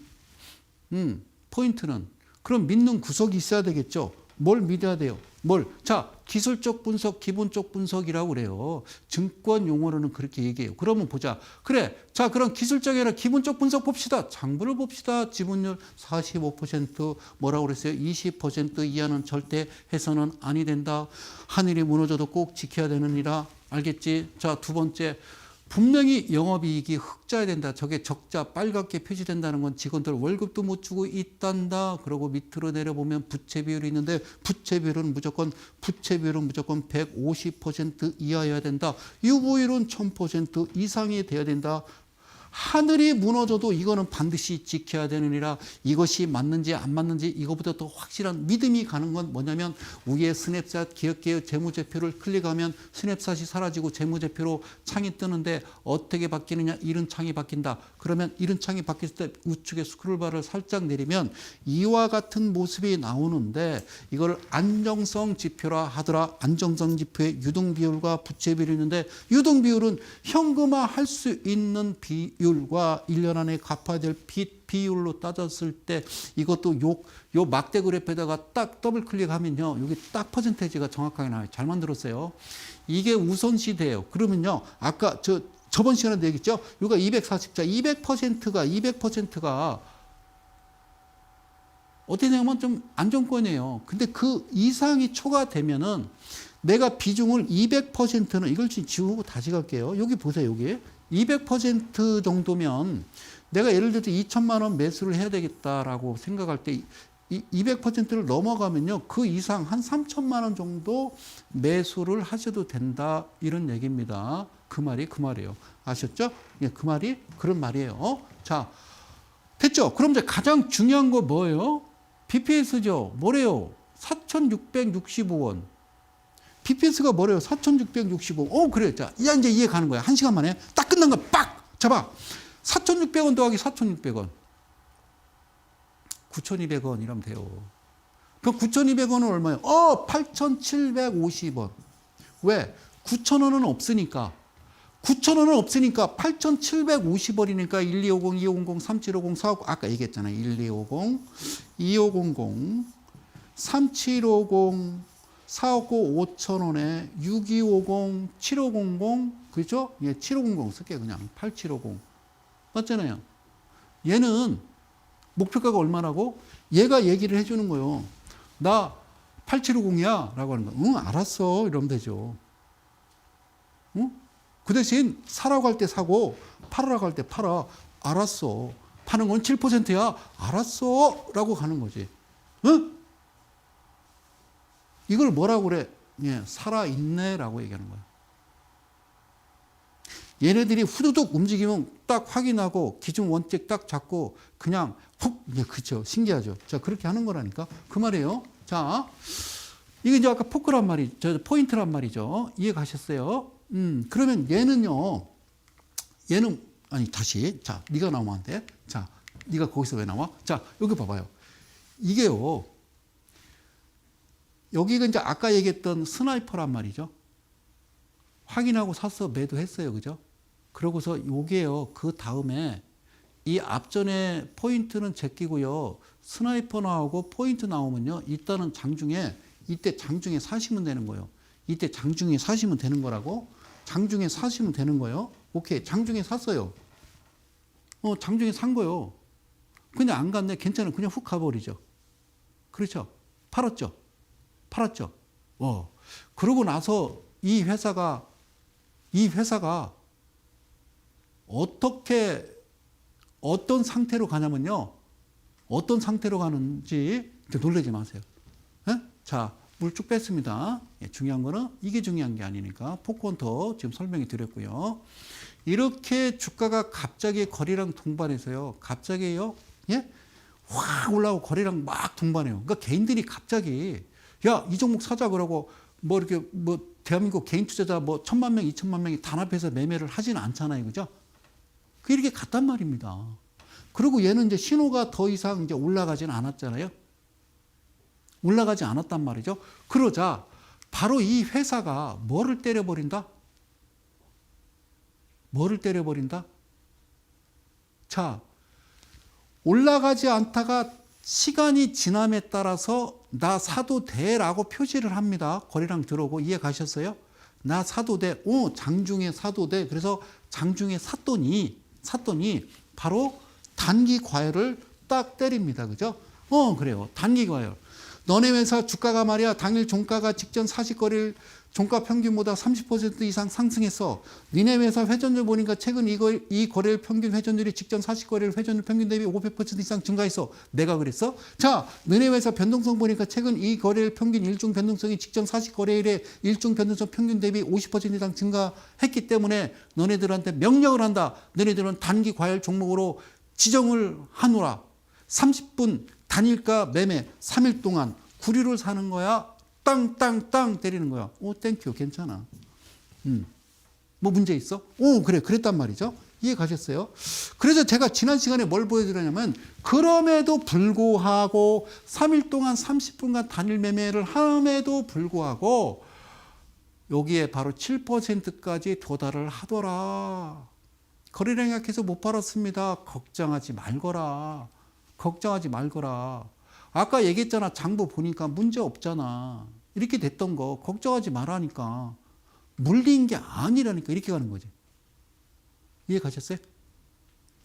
포인트는. 그럼 믿는 구석이 있어야 되겠죠. 뭘 믿어야 돼요? 뭘? 자, 기술적 분석, 기본적 분석이라고 그래요. 증권 용어로는 그렇게 얘기해요. 그러면 보자. 그래. 자, 그럼 기술적이 아니라 기본적 분석 봅시다. 장부를 봅시다. 지분율 45% 뭐라고 그랬어요? 20% 이하는 절대 해서는 아니 된다. 하늘이 무너져도 꼭 지켜야 되느니라. 알겠지? 자, 두 번째. 분명히 영업이익이 흑자야 된다. 저게 적자 빨갛게 표시된다는 건 직원들 월급도 못 주고 있단다. 그러고 밑으로 내려보면 부채 비율이 있는데 부채 비율은 무조건 150% 이하여야 된다. 유보율은 1000% 이상이 돼야 된다. 하늘이 무너져도 이거는 반드시 지켜야 되느니라. 이것이 맞는지 안 맞는지 이거보다 더 확실한 믿음이 가는 건 뭐냐면 위에 스냅샷 기억계의 재무제표를 클릭하면 스냅샷이 사라지고 재무제표로 창이 뜨는데 어떻게 바뀌느냐. 이런 창이 바뀐다. 그러면 이런 창이 바뀌었을 때 우측에 스크롤바를 살짝 내리면 이와 같은 모습이 나오는데 이걸 안정성 지표라 하더라. 안정성 지표의 유동비율과 부채비율이 있는데 유동비율은 현금화할 수 있는 비율과 1년 안에 갚아야 될 빚 비율로 따졌을 때 이것도 요 막대 그래프에다가 딱 더블 클릭하면요. 여기 딱 퍼센테이지가 정확하게 나와요. 잘 만들었어요. 이게 우선시돼요. 그러면요. 아까 저번 시간에도 얘기했죠. 여기가 240자 200%가 어떻게 되냐면 좀 안정권이에요. 근데 그 이상이 초과되면은 내가 비중을 200%는 이걸 지우고 다시 갈게요. 여기 보세요. 여기 200% 정도면 내가 예를 들어서 2천만 원 매수를 해야 되겠다라고 생각할 때 200%를 넘어가면요. 그 이상 한 3천만 원 정도 매수를 하셔도 된다. 이런 얘기입니다. 그 말이에요. 아셨죠? 예, 그 말이 그런 말이에요. 자, 됐죠? 그럼 이제 가장 중요한 거 뭐예요? BPS죠. 뭐래요? 4,665원. BPS가 뭐래요? 4,665원. 그래. 자, 이제 이해 가는 거야. 1시간 만에 딱 끝난 거 빡! 잡아. 4,600원 더하기 4,600원. 9,200원 이러면 돼요. 그럼 9,200원은 얼마예요? 8,750원. 왜? 9,000원은 없으니까. 9,000원은 없으니까 8,750원이니까 1250, 2500, 3750, 450 아까 얘기했잖아요. 1250, 2500, 3750, 450, 5,000원에 6250, 7500 그죠? 예, 7500 쓸게요. 그냥 8750 맞잖아요. 얘는 목표가가 얼마라고? 얘가 얘기를 해주는 거예요. 나 8750이야 라고 하는 거야. 응, 알았어. 이러면 되죠. 응? 그 대신 사라고 할 때 사고 팔으라고 할 때 팔아. 알았어. 파는 건 7%야. 알았어. 라고 가는 거지. 응? 이걸 뭐라고 그래? 예, 살아있네 라고 얘기하는 거야. 얘네들이 후두둑 움직이면 딱 확인하고 기준 원칙 딱 잡고 그냥 훅, 예, 그쵸. 신기하죠. 자, 그렇게 하는 거라니까. 그 말이에요. 자, 이게 이제 아까 포크란 말이, 포인트란 말이죠. 이해 가셨어요? 그러면 얘는요, 다시. 자, 네가 나오면 안 돼. 자, 네가 거기서 왜 나와? 자, 여기 봐봐요. 이게요, 여기가 이제 아까 얘기했던 스나이퍼란 말이죠. 확인하고 사서 매도했어요. 그죠? 그러고서 요게요, 그 다음에 이 앞전에 포인트는 제끼고요, 스나이퍼 나오고 포인트 나오면요, 이때 장중에 사시면 되는 거예요. 이때 장중에 사시면 되는 거라고? 장중에 사시면 되는 거예요. 오케이. 장중에 샀어요. 장중에 산 거요. 그냥 안 갔네. 괜찮아. 그냥 훅 가버리죠. 그렇죠? 팔았죠? 그러고 나서 이 회사가 어떤 상태로 가냐면요. 어떤 상태로 가는지 놀라지 마세요. 에? 자, 물 쭉 뺐습니다. 예, 중요한 거는 이게 중요한 게 아니니까 포크헌터 지금 설명해 드렸고요. 이렇게 주가가 갑자기 거래량 동반해서요. 갑자기요. 예? 확 올라오고 거래량 막 동반해요. 그러니까 개인들이 갑자기 야, 이 종목 사자 그러고 이렇게 대한민국 개인 투자자 1,000만 명, 2,000만 명이 단합해서 매매를 하지는 않잖아요. 그죠? 그 이렇게 갔단 말입니다. 그리고 얘는 이제 신호가 더 이상 이제 올라가지는 않았잖아요. 올라가지 않았단 말이죠. 그러자 바로 이 회사가 뭐를 때려버린다? 뭐를 때려버린다? 자, 올라가지 않다가 시간이 지남에 따라서 나 사도 돼라고 표시를 합니다. 거래량 들어오고 이해 가셨어요? 나 사도 돼. 장중에 사도 돼. 그래서 장중에 샀더니 바로 단기 과열을 딱 때립니다. 그죠? 그래요. 단기 과열. 너네 회사 주가가 말이야 당일 종가가 직전 40거래일 종가 평균보다 30% 이상 상승했어. 니네 회사 회전율 보니까 최근 이 거래일 평균 회전율이 직전 40거래일 회전율 평균 대비 500% 이상 증가했어. 내가 그랬어? 자, 너네 회사 변동성 보니까 최근 이 거래일 평균 일중 변동성이 직전 40거래일의 일중 변동성 평균 대비 50% 이상 증가했기 때문에 너네들한테 명령을 한다. 너네들은 단기 과열 종목으로 지정을 하노라. 30분 단일가 매매 3일 동안 구리를 사는 거야. 땅땅땅 때리는 거야. 땡큐 괜찮아. 뭐 문제 있어? 그래 그랬단 말이죠. 이해 가셨어요? 그래서 제가 지난 시간에 뭘 보여드렸냐면 그럼에도 불구하고 3일 동안 30분간 단일 매매를 함에도 불구하고 여기에 바로 7%까지 도달을 하더라. 거래량이 약해서 못 팔았습니다. 걱정하지 말거라. 걱정하지 말거라. 아까 얘기했잖아. 장부 보니까 문제 없잖아. 이렇게 됐던 거 걱정하지 말라니까. 물린 게 아니라니까. 이렇게 가는 거지. 이해 가셨어요?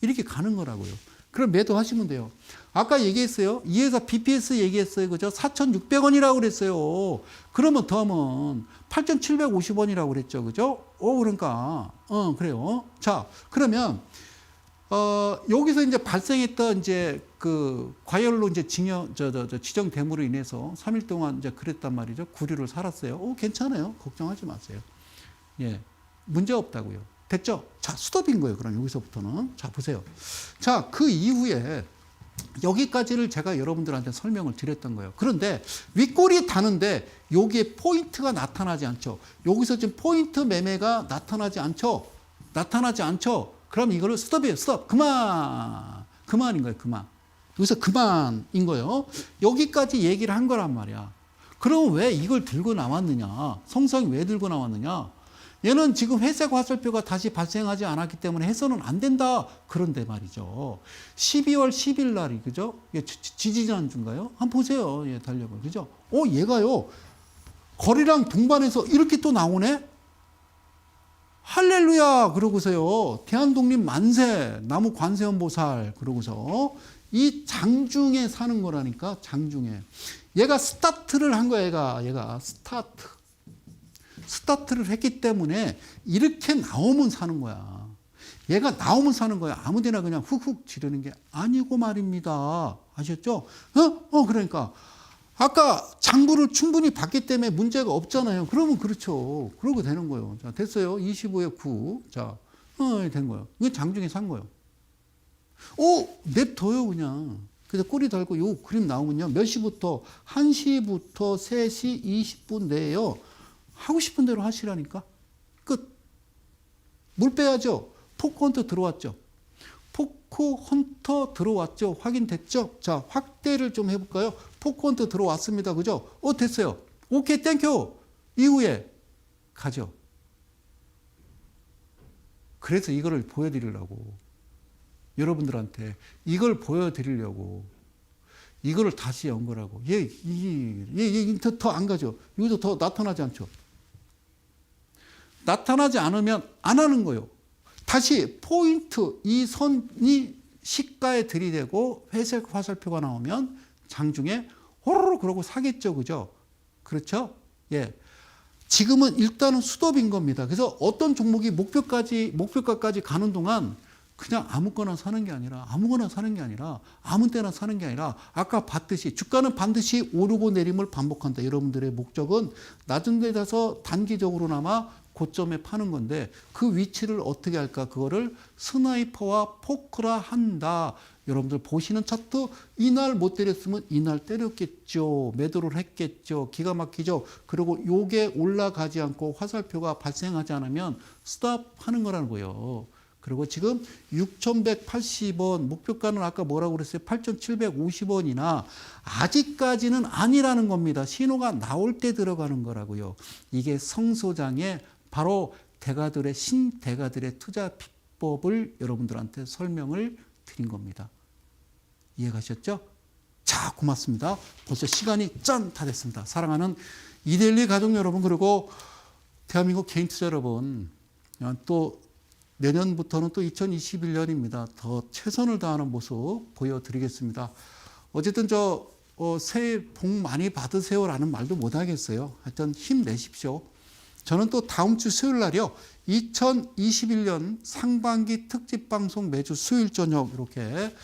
이렇게 가는 거라고요. 그럼 매도하시면 돼요. 아까 얘기했어요. 이 회사 BPS 얘기했어요. 그죠? 4,600원이라고 그랬어요. 그러면 더하면 8,750원이라고 그랬죠. 그죠? 그러니까 그래요. 자, 그러면 여기서 이제 발생했던 이제 그 과열로 이제 지정 대물로 인해서 3일 동안 이제 그랬단 말이죠. 구류를 살았어요. 괜찮아요. 걱정하지 마세요. 예. 문제 없다고요. 됐죠? 자, 스톱인 거예요. 그럼 여기서부터는. 자, 보세요. 자, 그 이후에 여기까지를 제가 여러분들한테 설명을 드렸던 거예요. 그런데 윗골이 다는데 여기에 포인트가 나타나지 않죠. 여기서 지금 포인트 매매가 나타나지 않죠. 그럼 이거를 스톱이에요. 스톱. 그만인 거예요. 그만. 여기서 그만인 거예요. 여기까지 얘기를 한 거란 말이야. 그럼 왜 이걸 들고 나왔느냐? 성성이 왜 들고 나왔느냐? 얘는 지금 회색 화살표가 다시 발생하지 않았기 때문에 해서는 안 된다. 그런데 말이죠. 12월 10일 날이, 그죠? 지지난주인가요? 한번 보세요. 예, 달력을. 그죠? 얘가요. 거래량 동반해서 이렇게 또 나오네? 할렐루야! 그러고서요. 대한독립 만세! 나무 관세음보살! 그러고서 이 장중에 사는 거라니까, 장중에. 얘가 스타트를 한 거야, 얘가. 스타트를 했기 때문에 이렇게 나오면 사는 거야. 얘가 나오면 사는 거야. 아무데나 그냥 훅훅 지르는 게 아니고 말입니다. 아셨죠? 그러니까 아까 장부를 충분히 봤기 때문에 문제가 없잖아요. 그러면 그렇죠. 그러고 되는 거예요. 자, 됐어요. 25에 9. 자, 된 거예요. 이게 장중에 산 거예요. 냅둬요, 그냥. 그래서 꼬리 달고 요 그림 나오면요. 몇 시부터? 1시부터 3시 20분 내에요. 하고 싶은 대로 하시라니까. 끝. 물 빼야죠. 포크헌터 들어왔죠. 포크헌터 들어왔죠. 확인됐죠? 자, 확대를 좀 해볼까요? 포크헌터 들어왔습니다. 그죠? 됐어요. 오케이, 땡큐. 이후에 가죠. 그래서 이거를 보여드리려고. 여러분들한테 이걸 보여드리려고. 이거를 다시 연결하고. 더 안 가죠. 여기서 더 나타나지 않죠. 나타나지 않으면 안 하는 거예요. 다시 포인트, 이 선이 시가에 들이대고 회색 화살표가 나오면 장중에 호로로 그러고 사겠죠. 그죠? 그렇죠? 예. 지금은 일단은 스톱인 겁니다. 그래서 어떤 종목이 목표가까지 가는 동안 그냥 아무거나 사는 게 아니라 아무 때나 사는 게 아니라 아까 봤듯이 주가는 반드시 오르고 내림을 반복한다. 여러분들의 목적은 낮은 데서 단기적으로나마 고점에 파는 건데 그 위치를 어떻게 할까? 그거를 스나이퍼와 포크라 한다. 여러분들 보시는 차트 이날 못 때렸으면 이날 때렸겠죠. 매도를 했겠죠. 기가 막히죠. 그리고 요게 올라가지 않고 화살표가 발생하지 않으면 스탑 하는 거라는 거예요. 그리고 지금 6,180원, 목표가는 아까 뭐라고 그랬어요? 8,750원이나 아직까지는 아니라는 겁니다. 신호가 나올 때 들어가는 거라고요. 이게 성소장의 바로 대가들의 신대가들의 투자 비법을 여러분들한테 설명을 드린 겁니다. 이해가셨죠? 자, 고맙습니다. 벌써 시간이 다 됐습니다. 사랑하는 이데일리 가족 여러분, 그리고 대한민국 개인 투자 여러분, 또 내년부터는 또 2021년입니다. 더 최선을 다하는 모습 보여드리겠습니다. 어쨌든 새해 복 많이 받으세요라는 말도 못 하겠어요. 하여튼 힘내십시오. 저는 또 다음 주 수요일 날이요. 2021년 상반기 특집 방송 매주 수요일 저녁 이렇게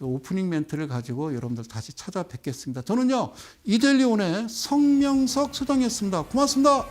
오프닝 멘트를 가지고 여러분들 다시 찾아뵙겠습니다. 저는요, 이데일리 온의 성명석 소장이었습니다. 고맙습니다.